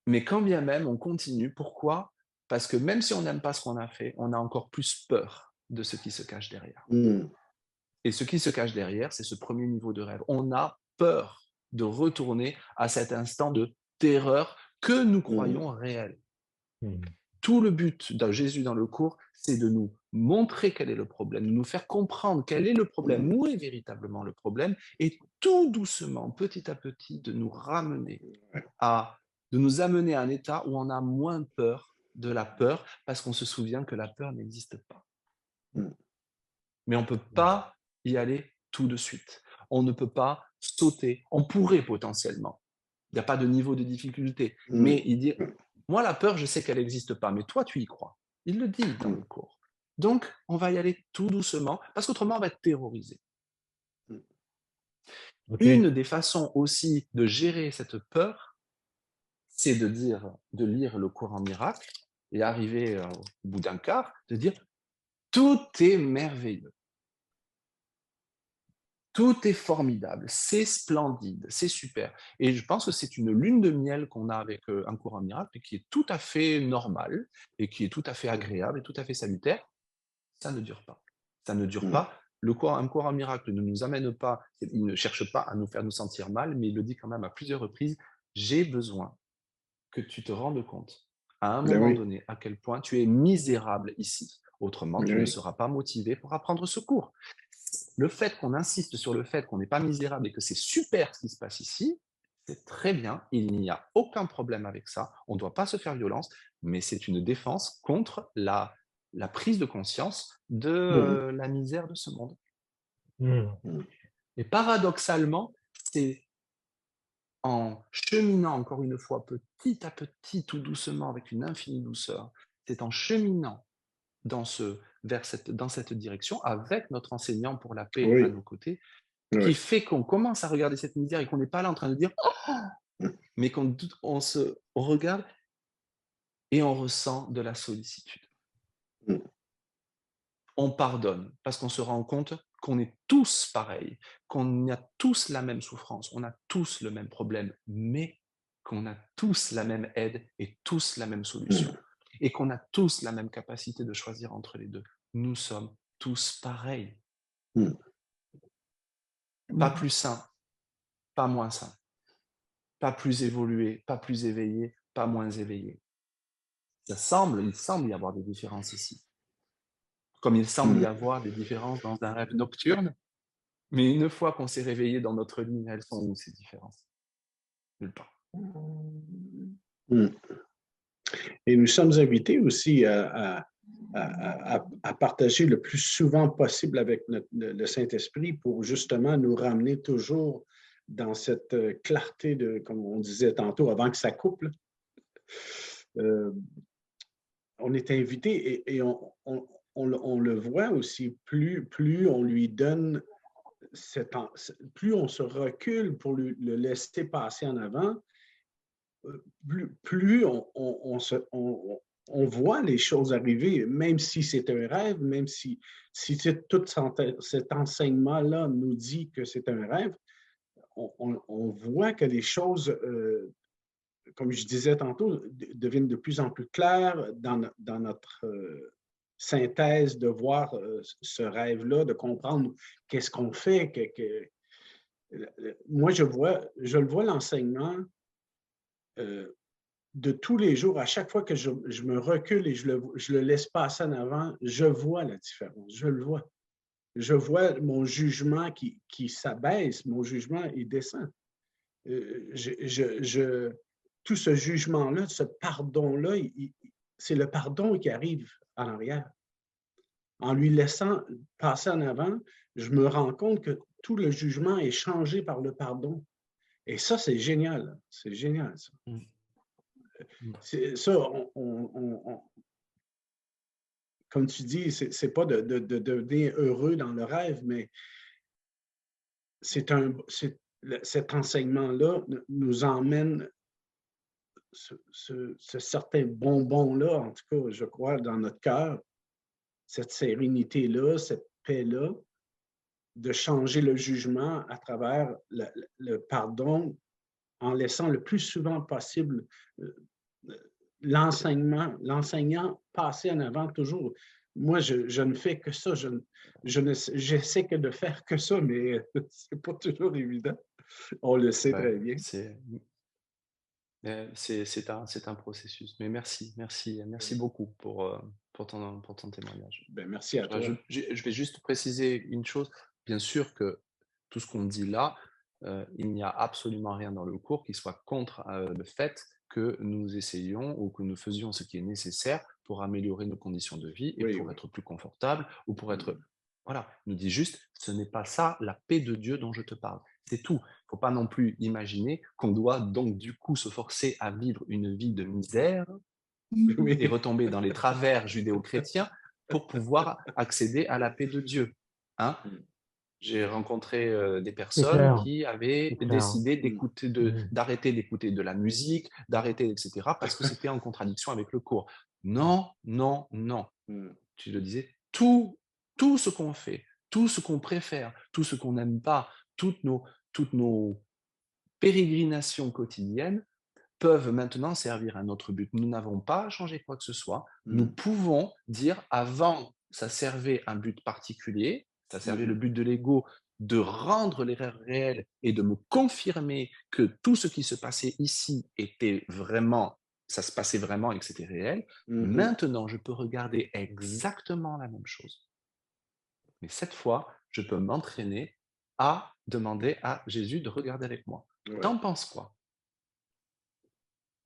Mais quand bien même, on continue. Pourquoi? Parce que même si on n'aime pas ce qu'on a fait, on a encore plus peur de ce qui se cache derrière. Mm. Et ce qui se cache derrière, c'est ce premier niveau de rêve. On a peur de retourner à cet instant de terreur que nous croyons réel. Tout le but de Jésus dans le cours, c'est de nous montrer quel est le problème, de nous faire comprendre quel est le problème, où est véritablement le problème, et tout doucement, petit à petit, de nous ramener de nous amener à un état où on a moins peur de la peur, parce qu'on se souvient que la peur n'existe pas. Mm. Mais on ne peut pas y aller tout de suite. On ne peut pas sauter. On pourrait potentiellement. Il n'y a pas de niveau de difficulté. Mais il dit, moi, la peur, je sais qu'elle n'existe pas, mais toi, tu y crois. Il le dit dans le cours. Donc, on va y aller tout doucement, parce qu'autrement, on va être terrorisé. Okay. Une des façons aussi de gérer cette peur, c'est de lire le cours en miracle et arriver au bout d'un quart, de dire, tout est merveilleux. Tout est formidable, c'est splendide, c'est super. Et je pense que c'est une lune de miel qu'on a avec un cours en miracle et qui est tout à fait normal et qui est tout à fait agréable et tout à fait salutaire. Ça ne dure pas. Ça ne dure pas. Un cours en miracle ne nous amène pas, il ne cherche pas à nous faire nous sentir mal, mais il le dit quand même à plusieurs reprises, j'ai besoin que tu te rendes compte à un moment donné à quel point tu es misérable ici. Autrement, tu ne seras pas motivé pour apprendre ce cours. Le fait qu'on insiste sur le fait qu'on n'est pas misérable et que c'est super ce qui se passe ici, c'est très bien, il n'y a aucun problème avec ça, on ne doit pas se faire violence, mais c'est une défense contre la prise de conscience de la misère de ce monde. Et paradoxalement, c'est en cheminant, encore une fois, petit à petit, tout doucement, avec une infinie douceur, c'est en cheminant dans cette direction, avec notre enseignant pour la paix à nos côtés, qui fait qu'on commence à regarder cette misère et qu'on n'est pas là en train de dire oh, mais qu'on on regarde et on ressent de la sollicitude. On pardonne parce qu'on se rend compte qu'on est tous pareils, qu'on a tous la même souffrance, on a tous le même problème, mais qu'on a tous la même aide et tous la même solution. Et qu'on a tous la même capacité de choisir entre les deux. Nous sommes tous pareils. Pas plus sains, pas moins sains. Pas plus évolués, pas plus éveillés, pas moins éveillés. Il semble y avoir des différences ici. Comme il semble y avoir des différences dans un rêve nocturne, mais une fois qu'on s'est réveillé dans notre lit, elles sont où ces différences? Nulle part. Et nous sommes invités aussi à partager le plus souvent possible avec le Saint-Esprit pour justement nous ramener toujours dans cette clarté de, comme on disait tantôt, avant que ça coupe. On est invité et on le voit aussi, plus on lui donne, plus on se recule pour le laisser passer en avant, plus on voit les choses arriver, même si c'est un rêve, même si tout cet enseignement-là nous dit que c'est un rêve, on voit que les choses, comme je disais tantôt, deviennent de plus en plus claires dans notre synthèse de voir ce rêve-là, de comprendre qu'est-ce qu'on fait. Moi, je le vois l'enseignement de tous les jours, à chaque fois que je me recule et je le laisse passer en avant, je vois la différence, je le vois. Je vois mon jugement qui s'abaisse, mon jugement, il descend. Tout ce jugement-là, ce pardon-là, c'est le pardon qui arrive en arrière. En lui laissant passer en avant, je me rends compte que tout le jugement est changé par le pardon. Et ça, c'est génial. C'est génial, ça. Ça, comme tu dis, c'est pas de devenir heureux dans le rêve, mais cet enseignement-là nous emmène ce certain bonbon-là, en tout cas, je crois, dans notre cœur, cette sérénité-là, cette paix-là, de changer le jugement à travers le pardon en laissant le plus souvent possible l'enseignant passer en avant toujours. moi, je ne fais que ça. J'essaie que de faire que ça, mais c'est pas toujours évident. On le sait Ouais, très bien. c'est un processus. Mais merci beaucoup pour ton témoignage. Ben, merci à Je toi. je vais juste préciser une chose. Bien sûr que tout ce qu'on dit là, il n'y a absolument rien dans le cours qui soit contre, le fait que nous essayions ou que nous faisions ce qui est nécessaire pour améliorer nos conditions de vie et Oui, pour oui. être plus confortable ou pour être Mm. voilà, il nous dit juste: «Ce n'est pas ça la paix de Dieu dont je te parle». C'est tout. Il ne faut pas non plus imaginer qu'on doit donc du coup se forcer à vivre une vie de misère et Oui. retomber dans les travers judéo-chrétiens pour pouvoir accéder à la paix de Dieu, hein? Mm. J'ai rencontré, des C'est personnes clair, qui avaient c'est clair. décidé Mm. d'arrêter d'écouter de la musique, d'arrêter et cetera, parce que c'était en contradiction avec le cours. Non, non, non. Mm. Tu le disais, tout ce qu'on fait, tout ce qu'on préfère, tout ce qu'on n'aime pas, toutes nos pérégrinations quotidiennes peuvent maintenant servir à notre but. Nous n'avons pas à changer quoi que ce soit. Nous Mm. pouvons dire avant, ça servait un but particulier, ça servait le Mhm. but de l'ego de rendre l'erreur réelle et de me confirmer que tout ce qui se passait ici était vraiment, ça se passait vraiment et que c'était réel. Mhm. Maintenant, je peux regarder exactement la même chose. Mais cette fois, je peux m'entraîner à demander à Jésus de regarder avec moi. Ouais. T'en penses quoi?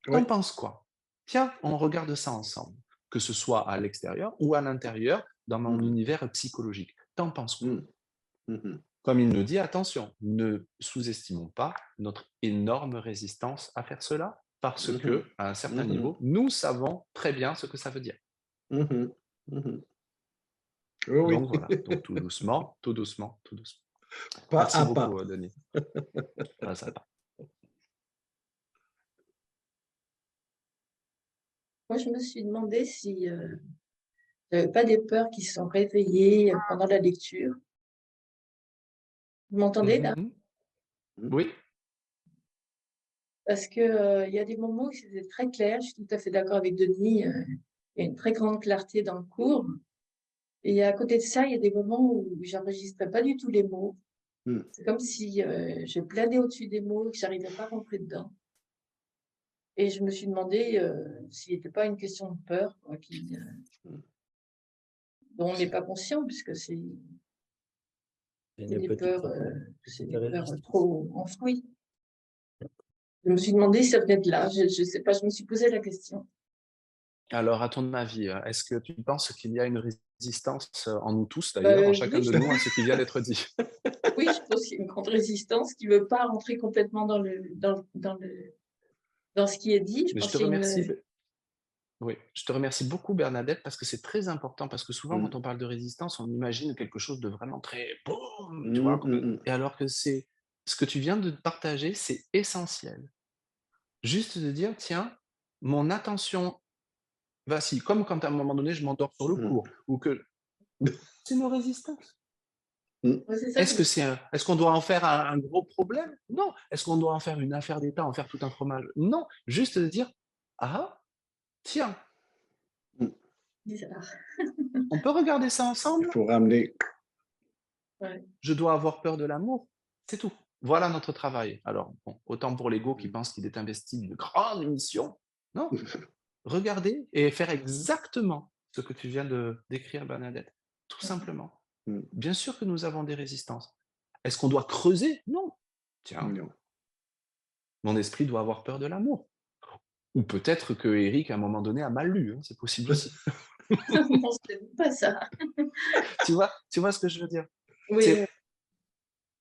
T'en Oui. penses quoi? Tiens, on regarde ça ensemble, que ce soit à l'extérieur ou à l'intérieur, dans mon Mhm. univers psychologique. T'en penses quoi? Mm. Mhm. Comme il nous dit, attention, ne sous-estimons pas notre énorme résistance à faire cela, parce Mhm. que, à un certain Mhm. niveau, nous savons très bien ce que ça veut dire. Mhm. Mhm. Oui, Donc voilà, donc tout doucement, tout doucement, tout doucement. pas Merci à pas. beaucoup, Denis. Pas à pas. Moi, je me suis demandé si j'avais pas des peurs qui se sont réveillées pendant la lecture. Vous m'entendez là? Mhm. Mm. Oui, Parce que il y a des moments où c'était très clair. Je suis tout à fait d'accord avec Denis. Il y a une très grande clarté dans le cours. Et à côté de ça, il y a des moments où j'enregistrais pas du tout les mots. Mm. C'est comme si je planais au-dessus des mots et que j'arrivais pas à rentrer dedans. Et je me suis demandé s'il n'était pas une question de peur, quoi, dont on n'est pas conscient, puisque c'est c'est des peurs trop enfouies. Je me suis demandé si ça venait de là. Je ne sais pas, je me suis posé la question. alors à ton avis, est-ce que tu penses qu'il y a une résistance, en nous tous d'ailleurs, en chacun Oui, de nous, à ce qui vient d'être dit? oui, je pense qu'il y a une grande résistance qui ne veut pas rentrer complètement dans ce qui est dit. Je Mais je pense te qu'il y a remercie, une. oui, je te remercie beaucoup Bernadette, parce que c'est très important, parce que souvent Mm. quand on parle de résistance, on imagine quelque chose de vraiment très boum, tu vois? Mm. Mm. Et alors que c'est ce que tu viens de partager, c'est essentiel. Juste de dire: «Tiens, mon attention vacille», comme quand à un moment donné je m'endors sur le Mm. cours ou que c'est nos résistances. Mm. Ouais, c'est ça, je me suis. Est-ce qu'on doit en faire un gros problème? Non. Est-ce qu'on doit en faire une affaire d'État, en faire tout un fromage? Non. Juste de dire: «Ah, tiens, Mm. Bizarre. on peut regarder ça Il ensemble? faut ramener. Ouais. Je dois avoir peur de l'amour». C'est tout. Voilà notre travail. Alors bon, autant pour l'ego qui pense qu'il est investi d'une grande mission. Non, regarder et faire exactement ce que tu viens de décrire, Bernadette, tout simplement. Mm. Bien sûr que nous avons des résistances. Est-ce qu'on doit creuser? Non. Tiens, Non. mon esprit doit avoir peur de l'amour. Ou peut-être que Eric, à un moment donné, a mal lu, hein, c'est possible aussi. Non, c'est pas ça. Tu vois ce que je veux dire? Oui, C'est oui.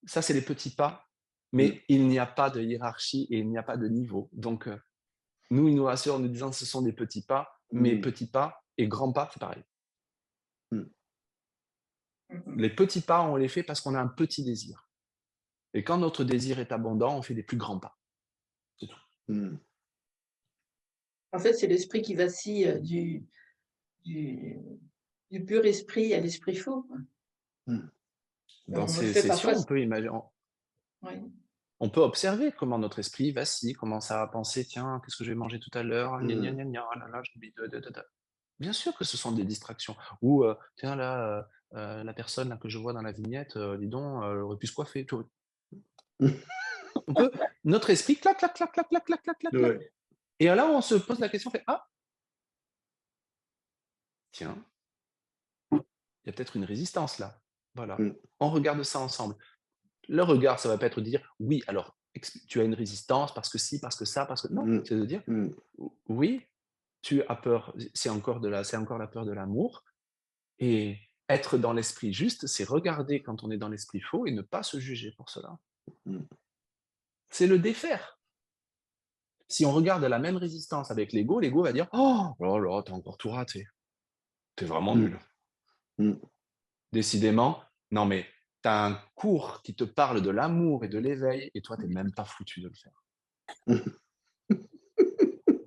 ça, c'est les petits pas, Mm. mais il n'y a pas de hiérarchie et il n'y a pas de niveau. Donc, nous, il nous rassure en nous disant: «Ce sont des petits pas», mais Mm. petits pas et grands pas, c'est pareil. Mm. Mhm. Les petits pas, on les fait parce qu'on a un petit désir. Et quand notre désir est abondant, on fait des plus grands pas. C'est tout. Mm. En fait, c'est l'esprit qui vacille du, du pur esprit à l'esprit faux, quoi. Mm. Dans On le ces fait parfois. sessions, on peut imaginer, Oui. on peut observer comment notre esprit vacille, commence à penser: «Tiens, qu'est-ce que je vais manger tout à l'heure? Gna gna Mm. gna gna, oh là là, j'ai envie de». Bien sûr que ce sont des distractions. Ou, tiens là, la personne là que je vois dans la vignette, dis donc, elle aurait pu se coiffer. Tu vois? On peut notre esprit clac, clac, clac, clac, clac, clac, clac, clac, clac. Ouais. Et là, on se pose la question, on fait: «Ah, tiens, il y a peut-être une résistance là». Voilà. Mmh. On regarde ça ensemble. Le regard, ça va pas être de dire: «Oui, alors tu as une résistance parce que ci, parce que ça, parce que» non, Mmh. c'est de dire: Mmh. Oui, tu as peur, c'est encore la peur de l'amour et être dans l'esprit juste, c'est regarder quand on est dans l'esprit faux et ne pas se juger pour cela. Mmh. C'est le défaire. Si on regarde la même résistance avec l'ego va dire: «Oh là là, tu encore tout raté. Tu es vraiment Mmh. nul. Mmh. Décidément, non mais tu as un cours qui te parle de l'amour et de l'éveil et toi, tu es même pas foutu de le faire».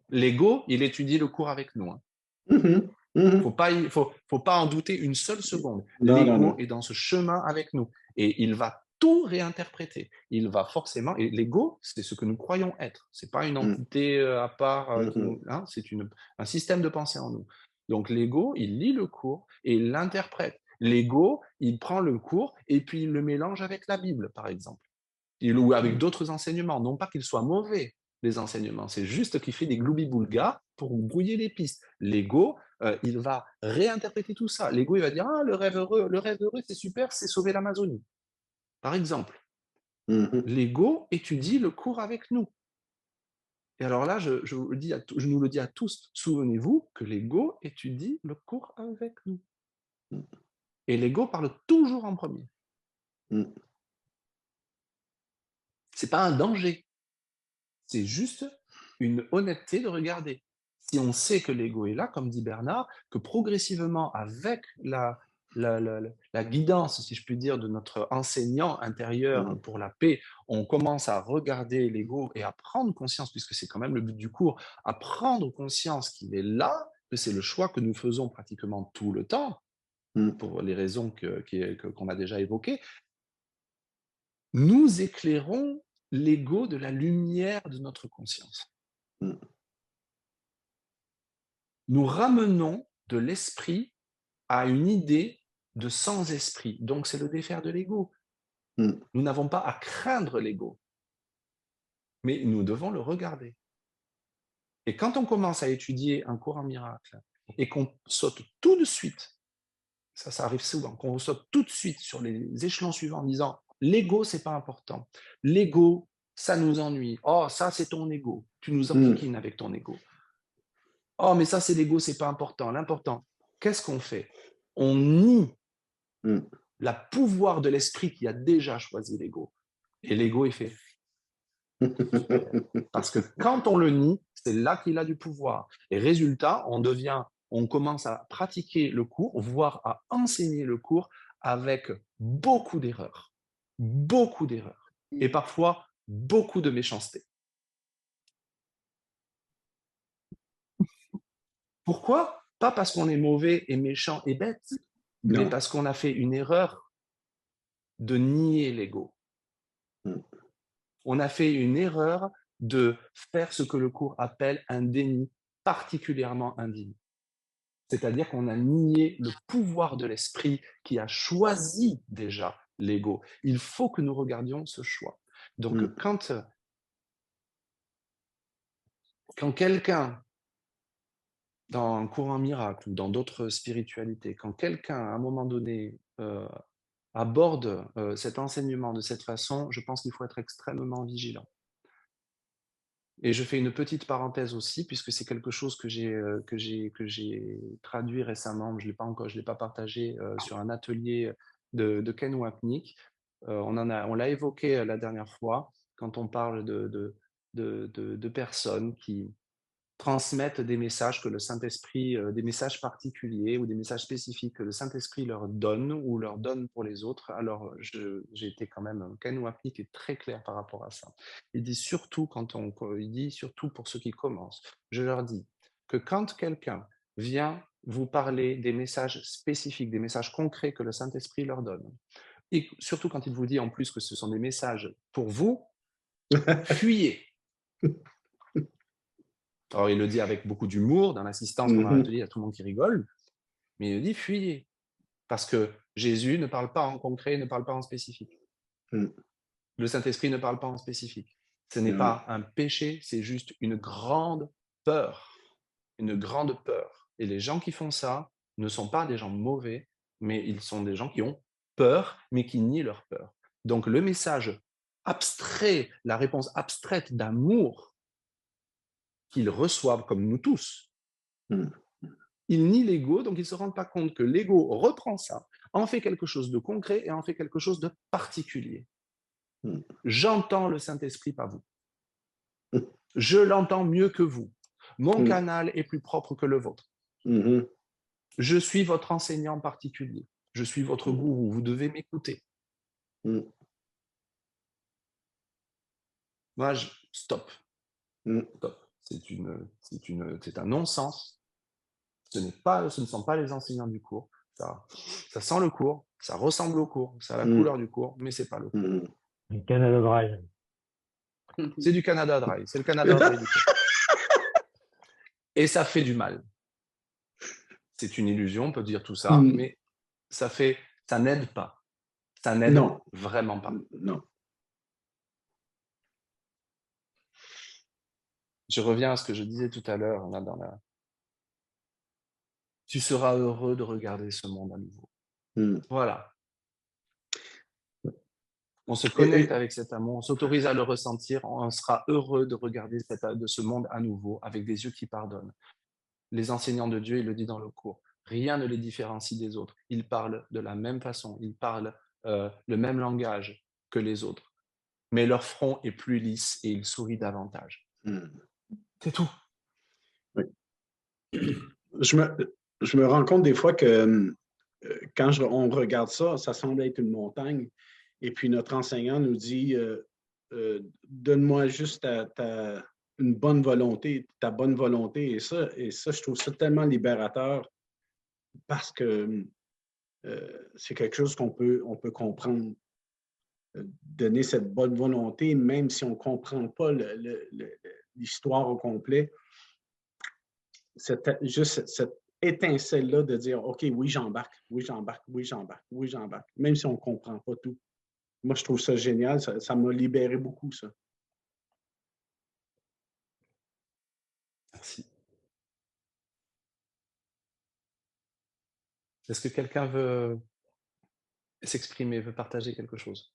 L'ego, il étudie le cours avec nous, hein. Mmh mh. Mmh. Faut pas en douter une seule seconde. Non, non, non. L'ego est dans ce chemin avec nous et il va tout réinterpréter. Il va forcément et l'ego, c'est ce que nous croyons être. C'est pas une Mmh. entité, à part, Mmh qui mh. nous hein, c'est un système de pensée en nous. Donc l'ego, il lit le cours et il l'interprète. L'ego, il prend le cours et puis il le mélange avec la Bible, par exemple. Ou avec Mmh. d'autres enseignements. Non pas qu'ils soient mauvais, les enseignements, c'est juste qu'il fait des gloubi-boulgas pour brouiller les pistes. L'ego, il va réinterpréter tout ça. L'ego, il va dire: «Ah, le rêve heureux, c'est super, c'est sauver l'Amazonie», par exemple. Mmh mh. L'ego étudie le cours avec nous. Et alors là, je nous le dis à tous, souvenez-vous que l'ego étudie le cours avec nous. Mmh. Et l'ego parle toujours en premier. Mmh. C'est pas un danger. C'est juste une honnêteté de regarder. Si on sait que l'ego est là, comme dit Bernard, que progressivement, avec la guidance, si je puis dire, de notre enseignant intérieur Mmh. pour la paix, on commence à regarder l'ego et à prendre conscience, puisque c'est quand même le but du cours, à prendre conscience qu'il est là, que c'est le choix que nous faisons pratiquement tout le temps, Mmh. pour les raisons qu'on a déjà évoquées, nous éclairons l'ego de la lumière de notre conscience. Mmh. Nous ramenons de l'esprit à une idée de sans-esprit. Donc, c'est le défaire de l'ego. Mmh. Nous n'avons pas à craindre l'ego, mais nous devons le regarder. Et quand on commence à étudier un cours en miracle et qu'on saute tout de suite, ça arrive souvent, qu'on saute tout de suite sur les échelons suivants en disant l'ego, c'est pas important. L'ego, ça nous ennuie. Oh, ça, c'est ton ego. Tu nous Mmh. enquiquines avec ton ego. Oh, mais ça, c'est l'ego, c'est pas important. L'important, qu'est-ce qu'on fait? On nie Mmh. la pouvoir de l'esprit qui a déjà choisi l'ego. Et l'ego est fait. Super. Parce que quand on le nie, c'est là qu'il a du pouvoir. Et résultat, on commence à pratiquer le cours, voire à enseigner le cours avec beaucoup d'erreurs. Beaucoup d'erreurs. Et parfois, beaucoup de méchanceté. Pourquoi? Pas parce qu'on est mauvais et méchant et bête, mais Non. parce qu'on a fait une erreur de nier l'ego. Mmh. On a fait une erreur de faire ce que le cours appelle un déni particulièrement indigne. C'est-à-dire qu'on a nié le pouvoir de l'esprit qui a choisi déjà l'ego. Il faut que nous regardions ce choix. Donc, Mmh. quand quelqu'un, dans un courant miracle ou dans d'autres spiritualités, quand quelqu'un, à un moment donné, aborde cet enseignement de cette façon, je pense qu'il faut être extrêmement vigilant. Et je fais une petite parenthèse aussi, puisque c'est quelque chose que j'ai traduit récemment, je l'ai pas partagé, sur un atelier de Ken Wapnick. On l'a évoqué, la dernière fois, quand on parle de personnes qui transmettent des messages que le Saint-Esprit, des messages particuliers ou des messages spécifiques que le Saint-Esprit leur donne ou leur donne pour les autres. Alors, j'ai été quand même, Ken Wapnick est très clair par rapport à ça. Il dit surtout il dit surtout pour ceux qui commencent, je leur dis que quand quelqu'un vient vous parler des messages spécifiques, des messages concrets que le Saint-Esprit leur donne, et surtout quand il vous dit en plus que ce sont des messages pour vous, fuyez. Alors, il le dit avec beaucoup d'humour, dans l'assistance pendant l'atelier, il y a tout le monde qui rigole, mais il dit fuyez, parce que Jésus ne parle pas en concret, ne parle pas en spécifique. Le Saint-Esprit ne parle pas en spécifique. Ce n'est pas un péché, c'est juste une grande peur. Une grande peur. Et les gens qui font ça ne sont pas des gens mauvais, mais ils sont des gens qui ont peur, mais qui nient leur peur. Donc le message abstrait, la réponse abstraite d'amour qu'ils reçoivent, comme nous tous, ils nient l'ego, donc ils ne se rendent pas compte que l'ego reprend ça, en fait quelque chose de concret et en fait quelque chose de particulier. J'entends le Saint-Esprit, pas vous. Je l'entends mieux que vous. Mon canal est plus propre que le vôtre. Je suis votre enseignant particulier. Je suis votre gourou. Vous devez m'écouter. Moi, stop. Stop. C'est un non-sens. Ce ne sont pas les enseignants du cours. Ça sent le cours, ça ressemble au cours, ça a la couleur du cours, mais c'est pas le cours. Le Canada Dry. C'est du Canada Dry. C'est le Canada Dry du cours. Et ça fait du mal. C'est une illusion, on peut dire tout ça, mais ça n'aide pas. Ça n'aide vraiment pas. Non. Je reviens à ce que je disais tout à l'heure, tu seras heureux de regarder ce monde à nouveau. Voilà. On se connecte avec cet amour, on s'autorise à le ressentir, on sera heureux de regarder de ce monde à nouveau avec des yeux qui pardonnent. Les enseignants de Dieu, il le dit dans le cours, rien ne les différencie des autres. Ils parlent de la même façon, ils parlent le même langage que les autres. Mais leur front est plus lisse et ils sourient davantage. C'est tout. Oui. Je me rends compte des fois que quand on regarde ça, ça semble être une montagne. Et puis notre enseignant nous dit donne-moi juste une bonne volonté, ta bonne volonté. Et ça, je trouve ça tellement libérateur parce que c'est quelque chose on peut comprendre. Donner cette bonne volonté, même si on ne comprend pas l'histoire au complet. Juste cette étincelle-là de dire OK, oui, j'embarque, oui, j'embarque, oui, j'embarque, oui, j'embarque, même si on ne comprend pas tout. Moi, je trouve ça génial. Ça m'a libéré beaucoup, ça. Merci. Est-ce que quelqu'un veut s'exprimer, veut partager quelque chose?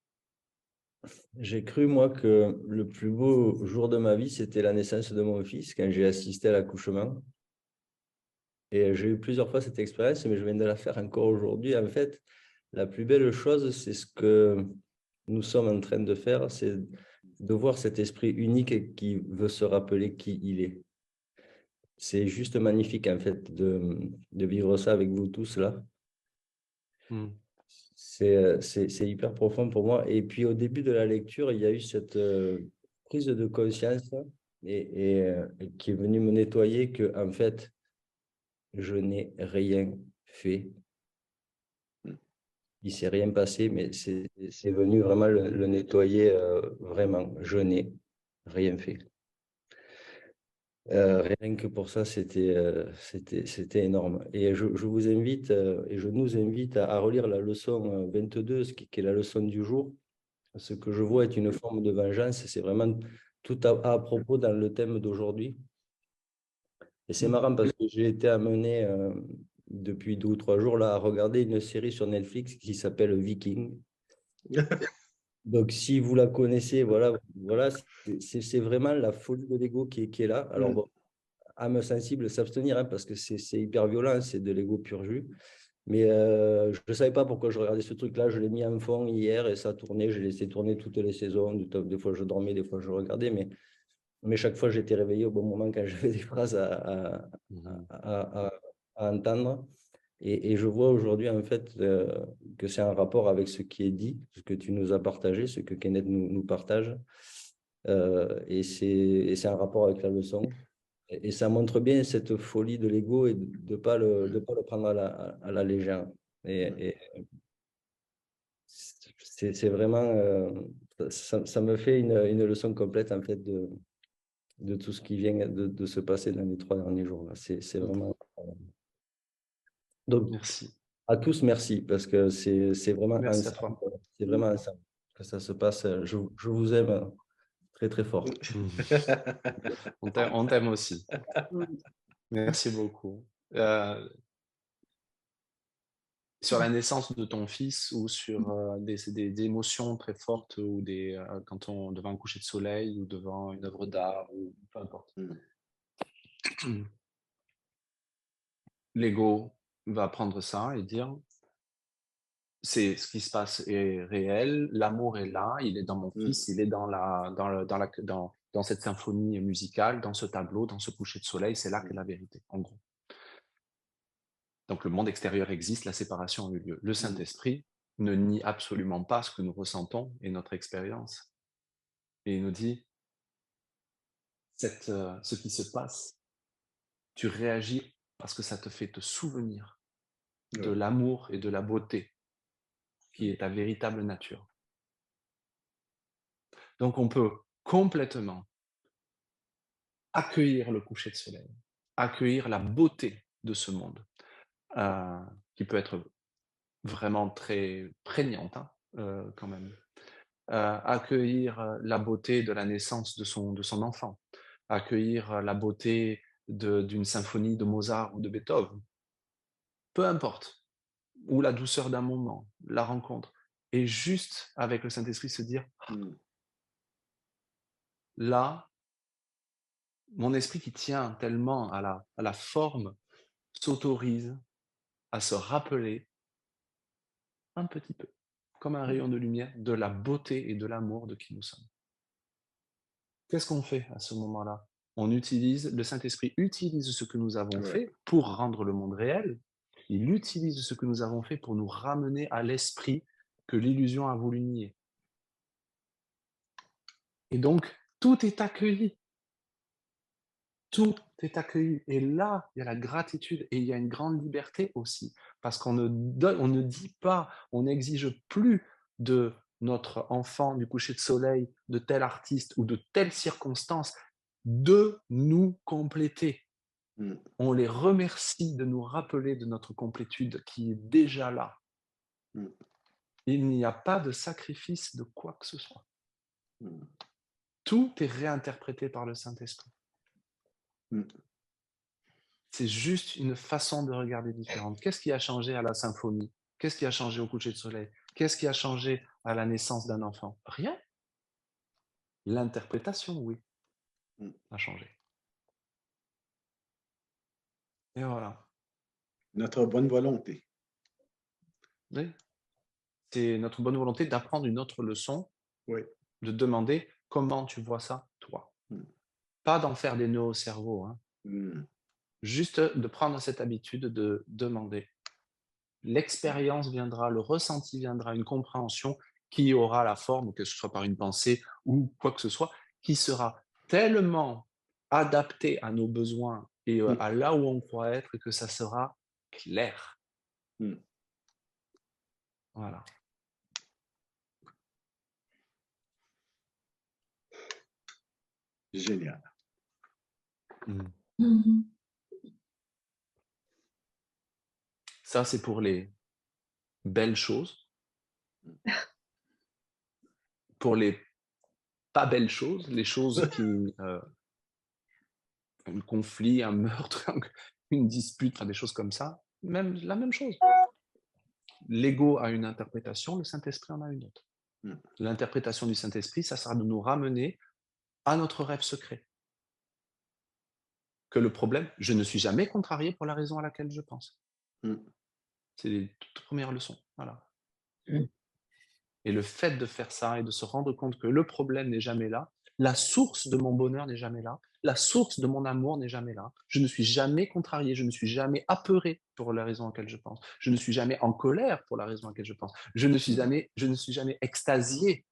J'ai cru, moi, que le plus beau jour de ma vie, c'était la naissance de mon fils, quand j'ai assisté à l'accouchement. Et j'ai eu plusieurs fois cette expérience, mais je viens de la faire encore aujourd'hui. En fait, la plus belle chose, c'est ce que nous sommes en train de faire, c'est de voir cet esprit unique qui veut se rappeler qui il est. C'est juste magnifique, en fait, de vivre ça avec vous tous, là. C'est hyper profond pour moi. Et puis, au début de la lecture, il y a eu cette prise de conscience et qui est venue me nettoyer que, en fait, je n'ai rien fait. Il ne s'est rien passé, mais c'est venu vraiment le nettoyer vraiment. Je n'ai rien fait. Rien que pour ça, c'était énorme. Et je vous invite, et je nous invite à relire la leçon 22, qui est la leçon du jour. Ce que je vois est une forme de vengeance. C'est vraiment tout à propos dans le thème d'aujourd'hui. Et c'est marrant parce que j'ai été amené depuis 2 ou 3 jours là, à regarder une série sur Netflix qui s'appelle Viking. Donc, si vous la connaissez, voilà c'est vraiment la folie de l'ego qui est là. Alors, bon, âme sensible, s'abstenir, hein, parce que c'est hyper violent, c'est de l'ego pur jus. Mais je ne savais pas pourquoi je regardais ce truc-là. Je l'ai mis en fond hier et ça tournait. J'ai laissé tourner toutes les saisons. Des fois, je dormais, des fois, je regardais. Mais chaque fois, j'étais réveillé au bon moment quand j'avais des phrases à entendre. Et je vois aujourd'hui, en fait, que c'est un rapport avec ce qui est dit, ce que tu nous as partagé, ce que Kenneth nous partage. Et c'est un rapport avec la leçon. Et ça montre bien cette folie de l'ego et de ne pas le prendre à la légère. Et c'est vraiment... ça me fait une leçon complète, en fait, de tout ce qui vient de se passer dans les 3 derniers jours. C'est vraiment... Donc, Merci. à tous, merci, parce que c'est vraiment Merci à ensemble, toi. c'est vraiment ensemble que ça se passe. Je vous aime très, très fort. On t'aime aussi. Merci beaucoup. Sur la naissance de ton fils ou sur des émotions très fortes ou quand on devant un coucher de soleil ou devant une œuvre d'art ou peu importe. L'ego va prendre ça et dire c'est ce qui se passe est réel, l'amour est là, il est dans mon fils, il est dans cette symphonie musicale, dans ce tableau, dans ce coucher de soleil, c'est là qu'est la vérité, en gros. Donc le monde extérieur existe, la séparation a eu lieu. Le Saint-Esprit ne nie absolument pas ce que nous ressentons et notre expérience. Et il nous dit, ce qui se passe, tu réagis parce que ça te fait te souvenir de l'amour et de la beauté qui est ta véritable nature. Donc on peut complètement accueillir le coucher de soleil, accueillir la beauté de ce monde, qui peut être vraiment très prégnante quand même. Accueillir la beauté de la naissance de son enfant, accueillir la beauté d'une symphonie de Mozart ou de Beethoven, peu importe, ou la douceur d'un moment, la rencontre, et juste avec le Saint-Esprit se dire, là, mon esprit qui tient tellement à la forme s'autorise à se rappeler un petit peu, comme un rayon de lumière, de la beauté et de l'amour de qui nous sommes. Qu'est-ce qu'on fait à ce moment-là? Le Saint-Esprit utilise ce que nous avons fait pour rendre le monde réel. Il utilise ce que nous avons fait pour nous ramener à l'esprit que l'illusion a voulu nier. Et donc, tout est accueilli. Tout est accueilli. Et là, il y a la gratitude et il y a une grande liberté aussi. Parce qu'on ne dit pas, on n'exige plus de notre enfant du coucher de soleil, de tel artiste ou de telle circonstance, de nous compléter. On les remercie de nous rappeler de notre complétude qui est déjà là. Il n'y a pas de sacrifice de quoi que ce soit. Tout est réinterprété par le Saint-Esprit. C'est juste une façon de regarder différente. Qu'est-ce qui a changé à la symphonie? Qu'est-ce qui a changé au coucher de soleil? Qu'est-ce qui a changé à la naissance d'un enfant? Rien. L'interprétation, oui, a changé. Et voilà. Notre bonne volonté. Oui. C'est notre bonne volonté d'apprendre une autre leçon, de demander comment tu vois ça, toi. Pas d'en faire des nœuds au cerveau, hein. Juste de prendre cette habitude de demander. L'expérience viendra, le ressenti viendra, une compréhension qui aura la forme, que ce soit par une pensée ou quoi que ce soit, qui sera tellement adaptée à nos besoins et à là où on croit être que ça sera clair. Voilà. Génial. Ça, c'est pour les belles choses. Pour les pas belles choses, les choses qui... un conflit, un meurtre, une dispute, enfin des choses comme ça, même la même chose. L'ego a une interprétation, le Saint-Esprit en a une autre. L'interprétation du Saint-Esprit, ça sera de nous ramener à notre rêve secret. Que le problème, je ne suis jamais contrarié pour la raison à laquelle je pense. C'est les toutes premières leçons. Voilà. Et le fait de faire ça et de se rendre compte que le problème n'est jamais là, la source de mon bonheur n'est jamais là, la source de mon amour n'est jamais là. Je ne suis jamais contrarié, je ne suis jamais apeuré pour la raison à laquelle je pense. Je ne suis jamais en colère pour la raison à laquelle je pense. Je ne suis jamais extasié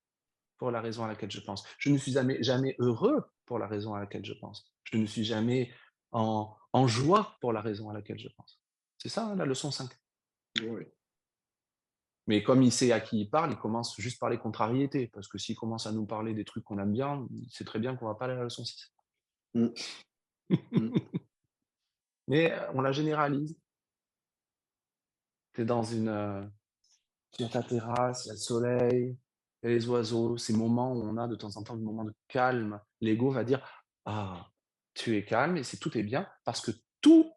pour la raison à laquelle je pense. Je ne suis jamais heureux pour la raison à laquelle je pense. Je ne suis jamais en joie pour la raison à laquelle je pense. C'est ça, hein, la leçon 5. Oui. Mais comme il sait à qui il parle, il commence juste par les contrariétés. Parce que s'il commence à nous parler des trucs qu'on aime bien, c'est très bien qu'on va pas aller à la leçon 6. Mm. Mm. Mais on la généralise. Tu es sur ta terrasse, il y a le soleil, il y a les oiseaux, ces moments où on a de temps en temps des moments de calme. L'ego va dire: «Ah, tu es calme et tout est bien parce que tout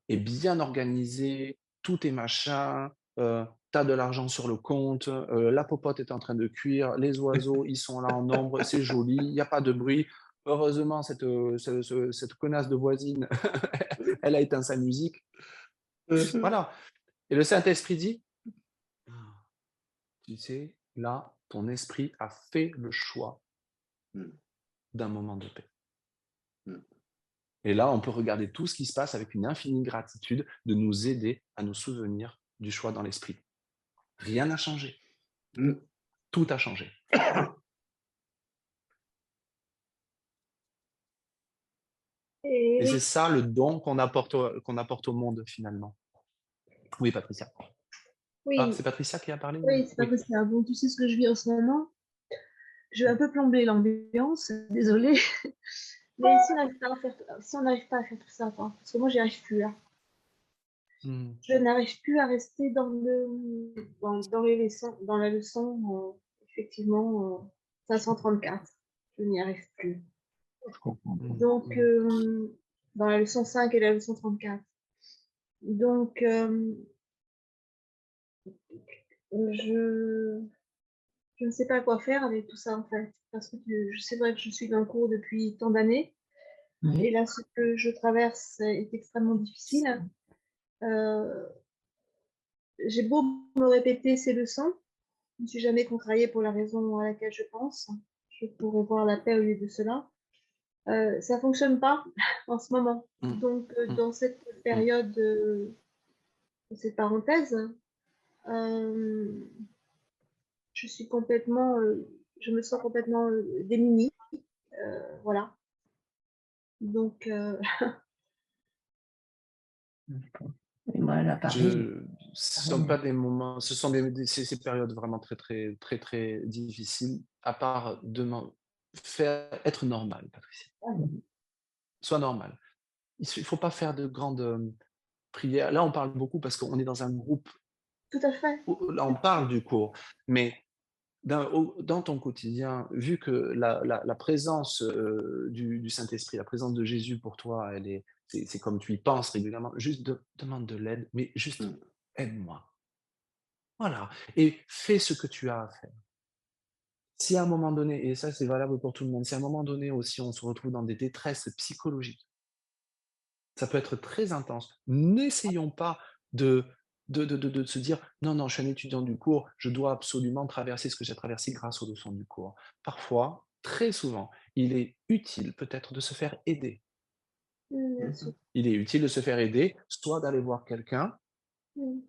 est bien organisé, tout est machin, tu as de l'argent sur le compte, la popote est en train de cuire, les oiseaux, ils sont là en nombre, c'est joli, il y a pas de bruit. Heureusement cette connasse de voisine, elle a éteint sa musique». Voilà, et le Saint-Esprit dit: «Ah, tu sais, là, ton esprit a fait le choix Mm. d'un moment de paix». Mm. Et là, on peut regarder tout ce qui se passe avec une infinie gratitude de nous aider à nous souvenir du choix dans l'esprit. Rien n'a changé, Mm. tout a changé. Et Et c'est oui, ça le don qu'on apporte au monde finalement. Oui, Patricia. Ah, oui, c'est Patricia qui a parlé? oui, c'est pas Oui. possible. Bon, tu sais ce que je vis en ce moment. Je vais un peu plomber l'ambiance, désolée. Mais si on n'arrive pas à faire, si on n'arrive pas à faire tout ça, enfin, parce que moi, j'y arrive plus là. Hmm. Je n'arrive plus à rester dans les leçons, dans la leçon, effectivement, 534. Je n'y arrive plus. Je comprends. Donc, dans la leçon 5 et la leçon 34. Donc, je, je ne sais pas quoi faire avec tout ça, en fait. Parce que c'est vrai que je suis dans le cours depuis tant d'années. Et là, ce que je traverse est extrêmement difficile. Euh, j'ai beau me répéter ces leçons, je ne suis jamais contrariée pour la raison à laquelle je pense. Je pourrais voir la paix au lieu de cela. Ça ne fonctionne pas en ce moment. Hmm. Donc, Hmm. dans cette période, cette parenthèse, euh, je suis complètement, je me sens complètement démunie. Voilà. Donc, Et moi, là, pareil. Ce sont pas des moments, ce sont ces périodes vraiment très, très, très, très difficiles, à part être normal, Patricia. Sois normal. Il ne faut pas faire de grandes prières. Là, on parle beaucoup parce qu'on est dans un groupe tout à fait. où là, on parle du cours, mais dans ton quotidien, vu que la présence du Saint-Esprit, la présence de Jésus pour toi, c'est comme tu y penses régulièrement, juste demande de l'aide, mais juste Mm. aide-moi. Voilà. Et fais ce que tu as à faire. Si à un moment donné, et ça c'est valable pour tout le monde, si à un moment donné aussi on se retrouve dans des détresses psychologiques, ça peut être très intense. N'essayons pas de se dire: «Non, non, je suis un étudiant du cours, je dois absolument traverser ce que j'ai traversé grâce aux leçons du cours». Parfois, très souvent, il est utile peut-être de se faire aider. Bien sûr. Il est utile de se faire aider, soit d'aller voir quelqu'un, Mm.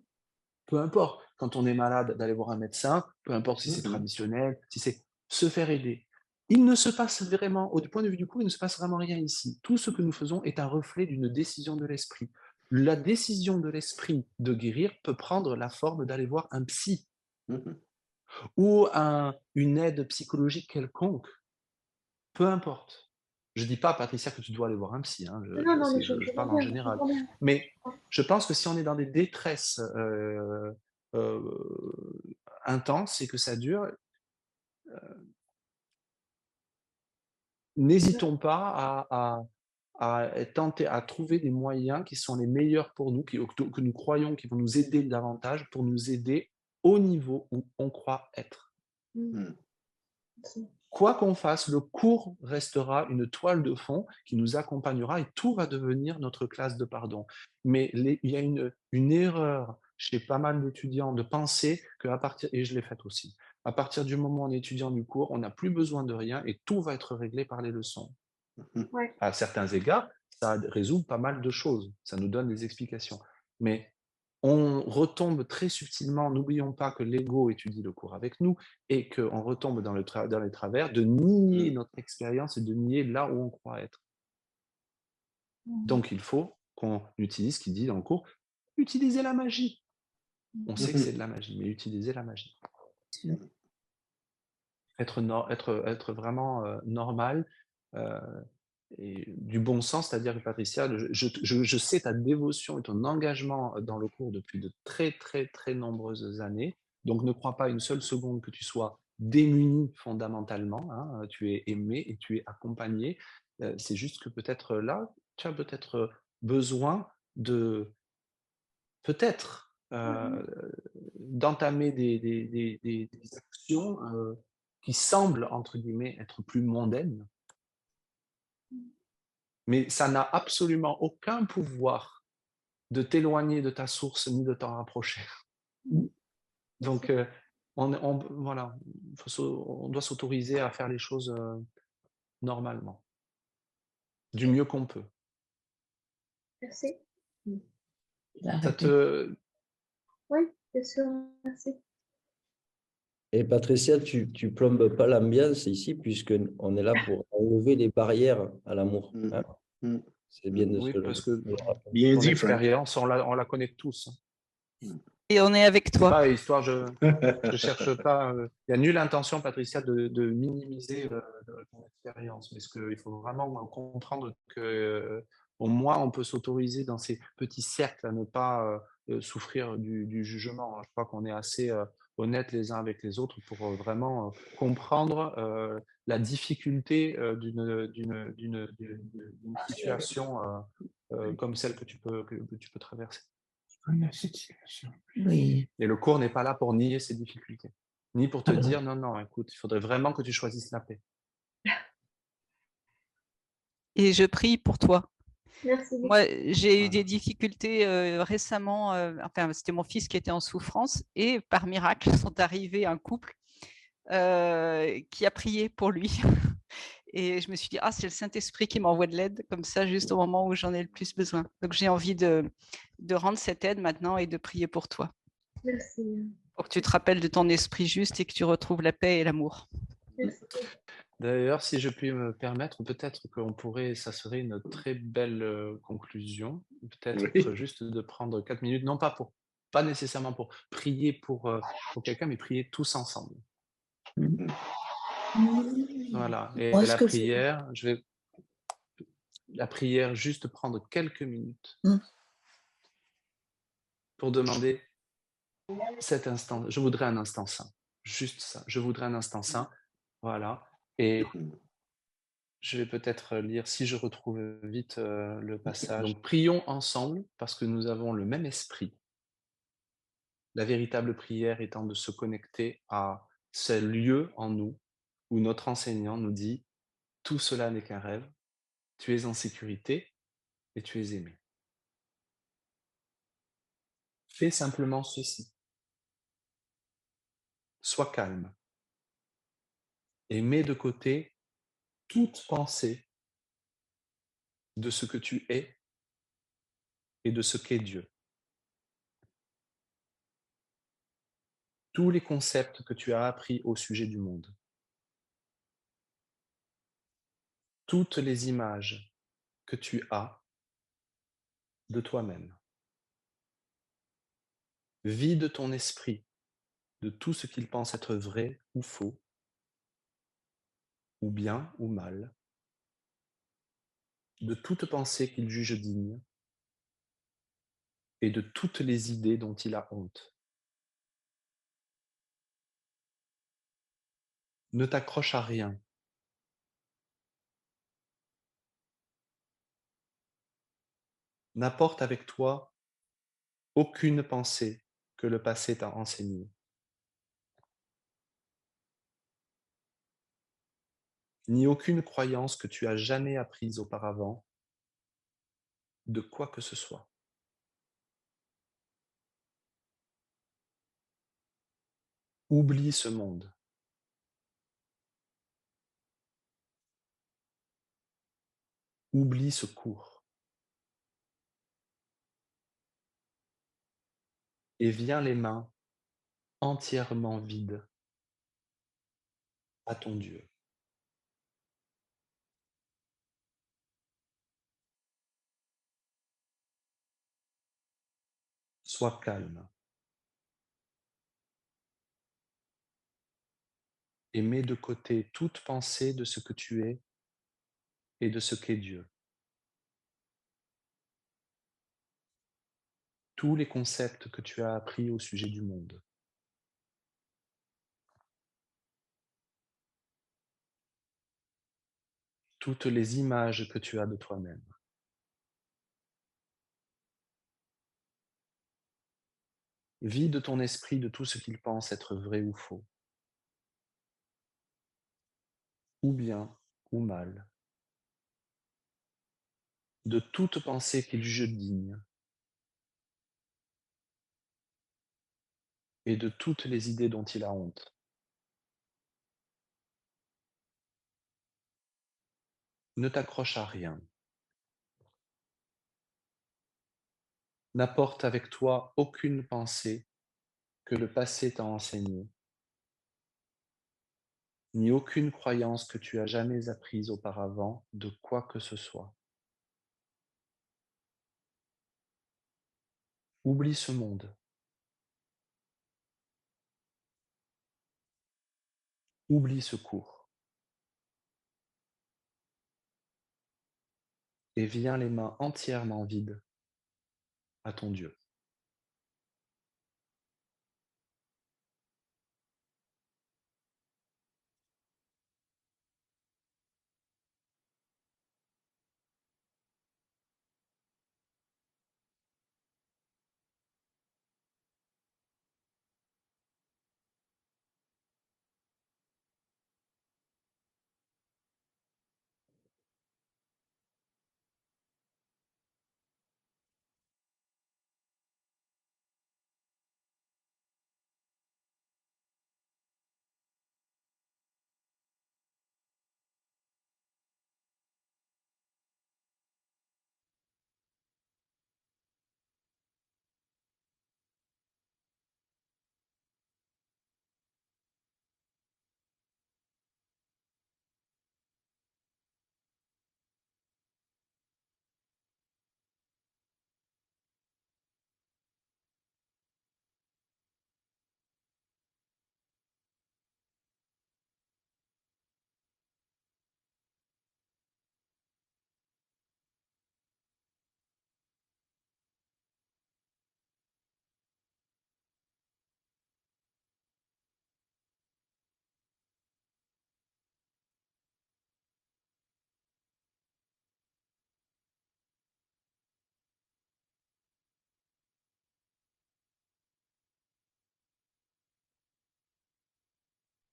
peu importe, quand on est malade, d'aller voir un médecin, peu importe si c'est Mhm. traditionnel, si c'est se faire aider. Il ne se passe vraiment, au point de vue du cours, il ne se passe vraiment rien ici. Tout ce que nous faisons est un reflet d'une décision de l'esprit. La décision de l'esprit de guérir peut prendre la forme d'aller voir un psy Mhm. ou une aide psychologique quelconque, peu importe. Je ne dis pas, Patricia, que tu dois aller voir un psy, hein, Non, non, mais je je parle comprends en bien, je général. comprends bien. Mais je pense que si on est dans des détresses euh, intenses et que ça dure, n'hésitons pas à tenter, à trouver des moyens qui sont les meilleurs pour nous, que nous croyons qui vont nous aider davantage, pour nous aider au niveau où on croit être. Mm. Mm. Quoi qu'on fasse, le cours restera une toile de fond qui nous accompagnera et tout va devenir notre classe de pardon. Mais il y a une erreur chez pas mal d'étudiants de penser qu'à partir, et je l'ai faite aussi, à partir du moment où on est étudiant du cours, on n'a plus besoin de rien et tout va être réglé par les leçons. Mhm. Ouais. À certains égards, ça résout pas mal de choses, ça nous donne des explications. Mais on retombe très subtilement, n'oublions pas que l'ego étudie le cours avec nous et qu'on retombe dans les travers de nier Mm. notre expérience et de nier là où on croit être. Donc il faut qu'on utilise ce qu'il dit dans le cours, utiliser la magie. On sait que c'est de la magie, mais utiliser la magie. Être vraiment normal, et du bon sens, c'est-à-dire que Patricia, je sais ta dévotion et ton engagement dans le cours depuis de très, très, très nombreuses années. Donc, ne crois pas une seule seconde que tu sois démuni fondamentalement. Hein, tu es aimé et tu es accompagné. C'est juste que peut-être là, tu as peut-être besoin de, peut-être, d'entamer des actions qui semblent, entre guillemets, être plus mondaines, mais ça n'a absolument aucun pouvoir de t'éloigner de ta source ni de t'en rapprocher. Donc, voilà, on doit s'autoriser à faire les choses normalement, du mieux qu'on peut. Merci. Il a Ça arrêté. te... Oui, bien sûr, merci. Et Patricia, tu plombes pas l'ambiance ici, puisqu'on est là pour enlever les barrières à l'amour. Hein. Mm. C'est bien de Oui, se parce que le rappeler. Bien ton dit, Frank. expérience, on la connaît tous. Et on est avec C'est toi. pas histoire, je cherche pas. Il y a nulle intention, Patricia, de minimiser ton expérience, parce qu'il faut vraiment comprendre que au moins on peut s'autoriser dans ces petits cercles à ne pas souffrir du jugement. Je crois qu'on est assez honnêtes les uns avec les autres pour vraiment comprendre la difficulté d'une situation comme celle que tu peux traverser. Oui. Et le cours n'est pas là pour nier ces difficultés, ni pour te dire non, non, écoute, il faudrait vraiment que tu choisisses la paix. Et je prie pour toi. Merci beaucoup. Moi, j'ai eu Voilà. des difficultés récemment. Enfin, c'était mon fils qui était en souffrance et par miracle sont arrivés un couple qui a prié pour lui. Et je me suis dit, ah, c'est le Saint-Esprit qui m'envoie de l'aide, comme ça, juste au moment où j'en ai le plus besoin. Donc, j'ai envie de rendre cette aide maintenant et de prier pour toi, Merci. pour que tu te rappelles de ton esprit juste et que tu retrouves la paix et l'amour. Merci. D'ailleurs, si je puis me permettre, peut-être qu'on pourrait, ça serait une très belle conclusion, peut-être Oui. juste de prendre 4 minutes, non pas pas nécessairement pour prier pour quelqu'un, mais prier tous ensemble. Voilà. Et Moi, ce la que prière, la prière, juste prendre quelques minutes Mm. pour demander cet instant. Je voudrais un instant saint. Juste ça. Je voudrais un instant saint. Voilà. Et je vais peut-être lire, si je retrouve vite le passage. Donc, prions ensemble parce que nous avons le même esprit. La véritable prière étant de se connecter à ce lieu en nous où notre enseignant nous dit « Tout cela n'est qu'un rêve, tu es en sécurité et tu es aimé. » Fais simplement ceci. Sois calme et mets de côté toute pensée de ce que tu es et de ce qu'est Dieu. Tous les concepts que tu as appris au sujet du monde. Toutes les images que tu as de toi-même. Vide ton esprit de tout ce qu'il pense être vrai ou faux, ou bien ou mal, de toute pensée qu'il juge digne et de toutes les idées dont il a honte. Ne t'accroche à rien. N'apporte avec toi aucune pensée que le passé t'a enseignée. Ni aucune croyance que tu as jamais apprise auparavant de quoi que ce soit. Oublie ce monde. Oublie ce cours. Et viens les mains entièrement vides à ton Dieu. Sois calme et mets de côté toute pensée de ce que tu es et de ce qu'est Dieu. Tous les concepts que tu as appris au sujet du monde. Toutes les images que tu as de toi-même. Vide ton esprit de tout ce qu'il pense être vrai ou faux, ou bien ou mal, de toute pensée qu'il juge digne, et de toutes les idées dont il a honte. Ne t'accroche à rien. N'apporte avec toi aucune pensée que le passé t'a enseignée, ni aucune croyance que tu as jamais apprise auparavant de quoi que ce soit. Oublie ce monde. Oublie ce cours. Et viens les mains entièrement vides à ton Dieu.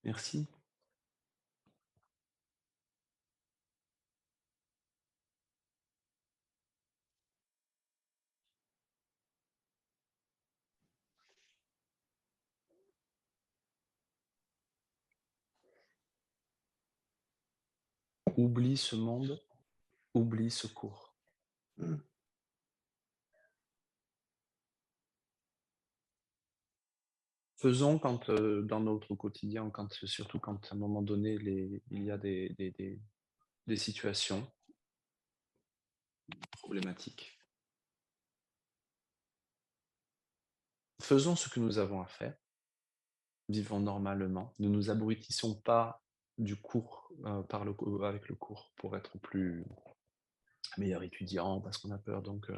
Merci. Oublie ce monde, oublie ce cours. Faisons quand, dans notre quotidien, surtout quand à un moment donné, il y a des situations problématiques. Faisons ce que nous avons à faire. Vivons normalement. Ne nous abrutissons pas du cours, avec le cours pour être meilleur étudiant parce qu'on a peur. Donc,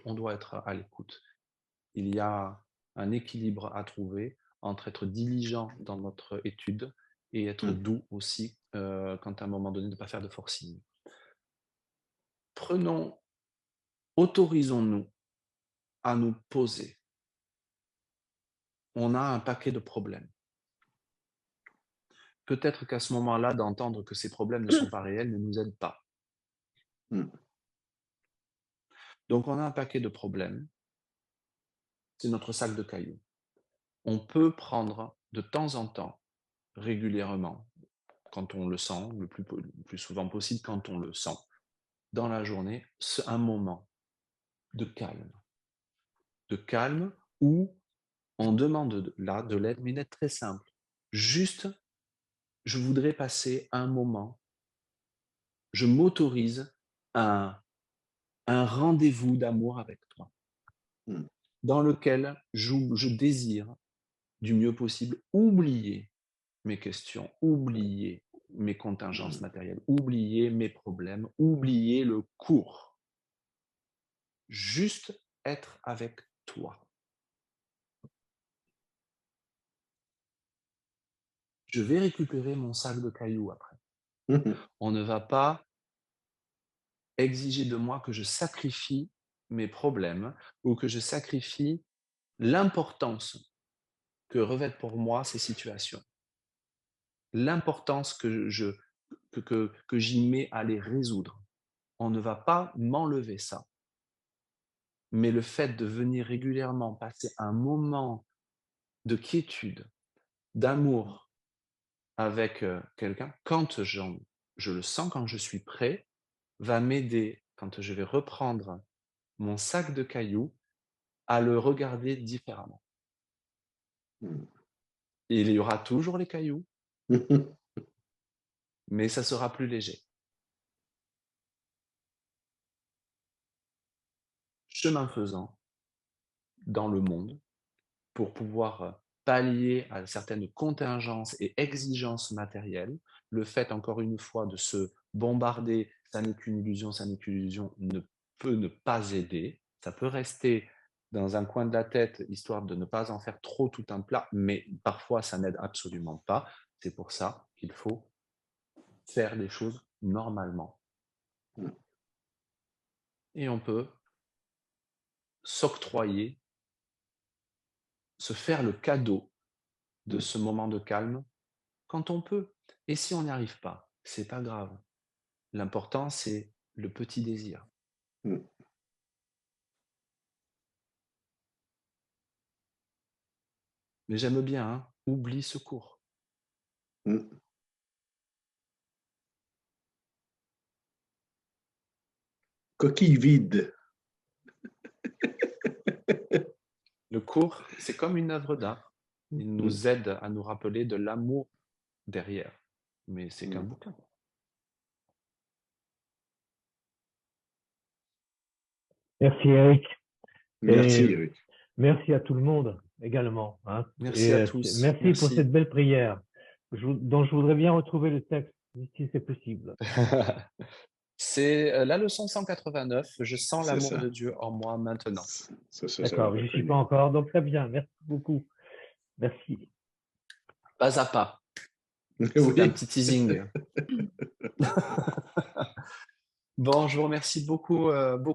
on doit être à l'écoute. Il y a un équilibre à trouver entre être diligent dans notre étude et être doux aussi, quand à un moment donné, ne pas faire de forcing. Autorisons-nous à nous poser. On a un paquet de problèmes. Peut-être qu'à ce moment-là, d'entendre que ces problèmes ne sont pas réels ne nous aide pas. Donc, on a un paquet de problèmes. C'est notre sac de cailloux. On peut prendre de temps en temps, régulièrement, quand on le sent, le plus souvent possible quand on le sent, dans la journée, un moment de calme où on demande là de l'aide, mais d'être très simple. Juste, je voudrais passer un moment, je m'autorise un rendez-vous d'amour avec toi, dans lequel je désire du mieux possible oublier mes questions, oublier mes contingences matérielles, oublier mes problèmes, oublier le cours. Juste être avec toi. Je vais récupérer mon sac de cailloux après. On ne va pas exiger de moi que je sacrifie mes problèmes ou que je sacrifie l'importance que revêtent pour moi ces situations. L'importance que j'y mets à les résoudre. On ne va pas m'enlever ça. Mais le fait de venir régulièrement passer un moment de quiétude, d'amour avec quelqu'un, quand je le sens, quand je suis prêt, va m'aider, quand je vais reprendre mon sac de cailloux, à le regarder différemment. Il y aura toujours les cailloux, mais ça sera plus léger. Chemin faisant, dans le monde, pour pouvoir pallier à certaines contingences et exigences matérielles, le fait, encore une fois, de se bombarder, ça n'est qu'une illusion, ne peut ne pas aider. Ça peut rester dans un coin de la tête, histoire de ne pas en faire trop tout un plat, mais parfois, ça n'aide absolument pas. C'est pour ça qu'il faut faire les choses normalement. Et on peut s'octroyer, se faire le cadeau de ce moment de calme quand on peut. Et si on n'y arrive pas, c'est pas grave. L'important, c'est le petit désir. Mais j'aime bien, hein, oublie ce cours. Coquille vide. Le cours, c'est comme une œuvre d'art. Il nous aide à nous rappeler de l'amour derrière. Mais c'est qu'un bouquin. Merci Eric. Merci Et Eric. merci à tout le monde également. Hein. Merci à tous. Merci pour cette belle prière dont je voudrais bien retrouver le texte, si c'est possible. C'est la leçon 189. Je sens l'amour de Dieu en moi maintenant. D'accord, je n'y suis pas encore, donc très bien. Merci beaucoup. Merci. Pas à pas. C'est un petit teasing. Bon, je vous remercie beaucoup,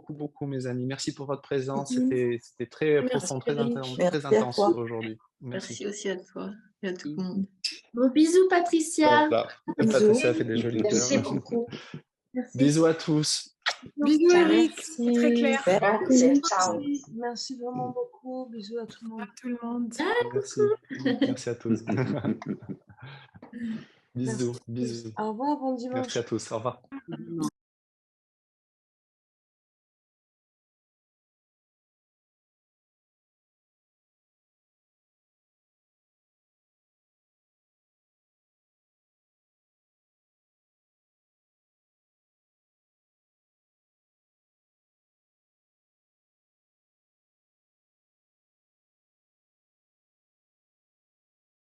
beaucoup, mes amis. Merci pour votre présence. C'était très profond, très intense aujourd'hui. Merci aussi à toi et à tout le monde. Bon, bisous, Patricia. Patricia fait des jolis cœurs. Merci beaucoup. Merci. Bisous à tous. Bisous Eric, c'est très clair. Ciao. Merci vraiment beaucoup. Bisous à tout le monde. À tout le monde. Merci. Merci à tous. Bisous. Au revoir, bon dimanche. Merci à tous. Au revoir.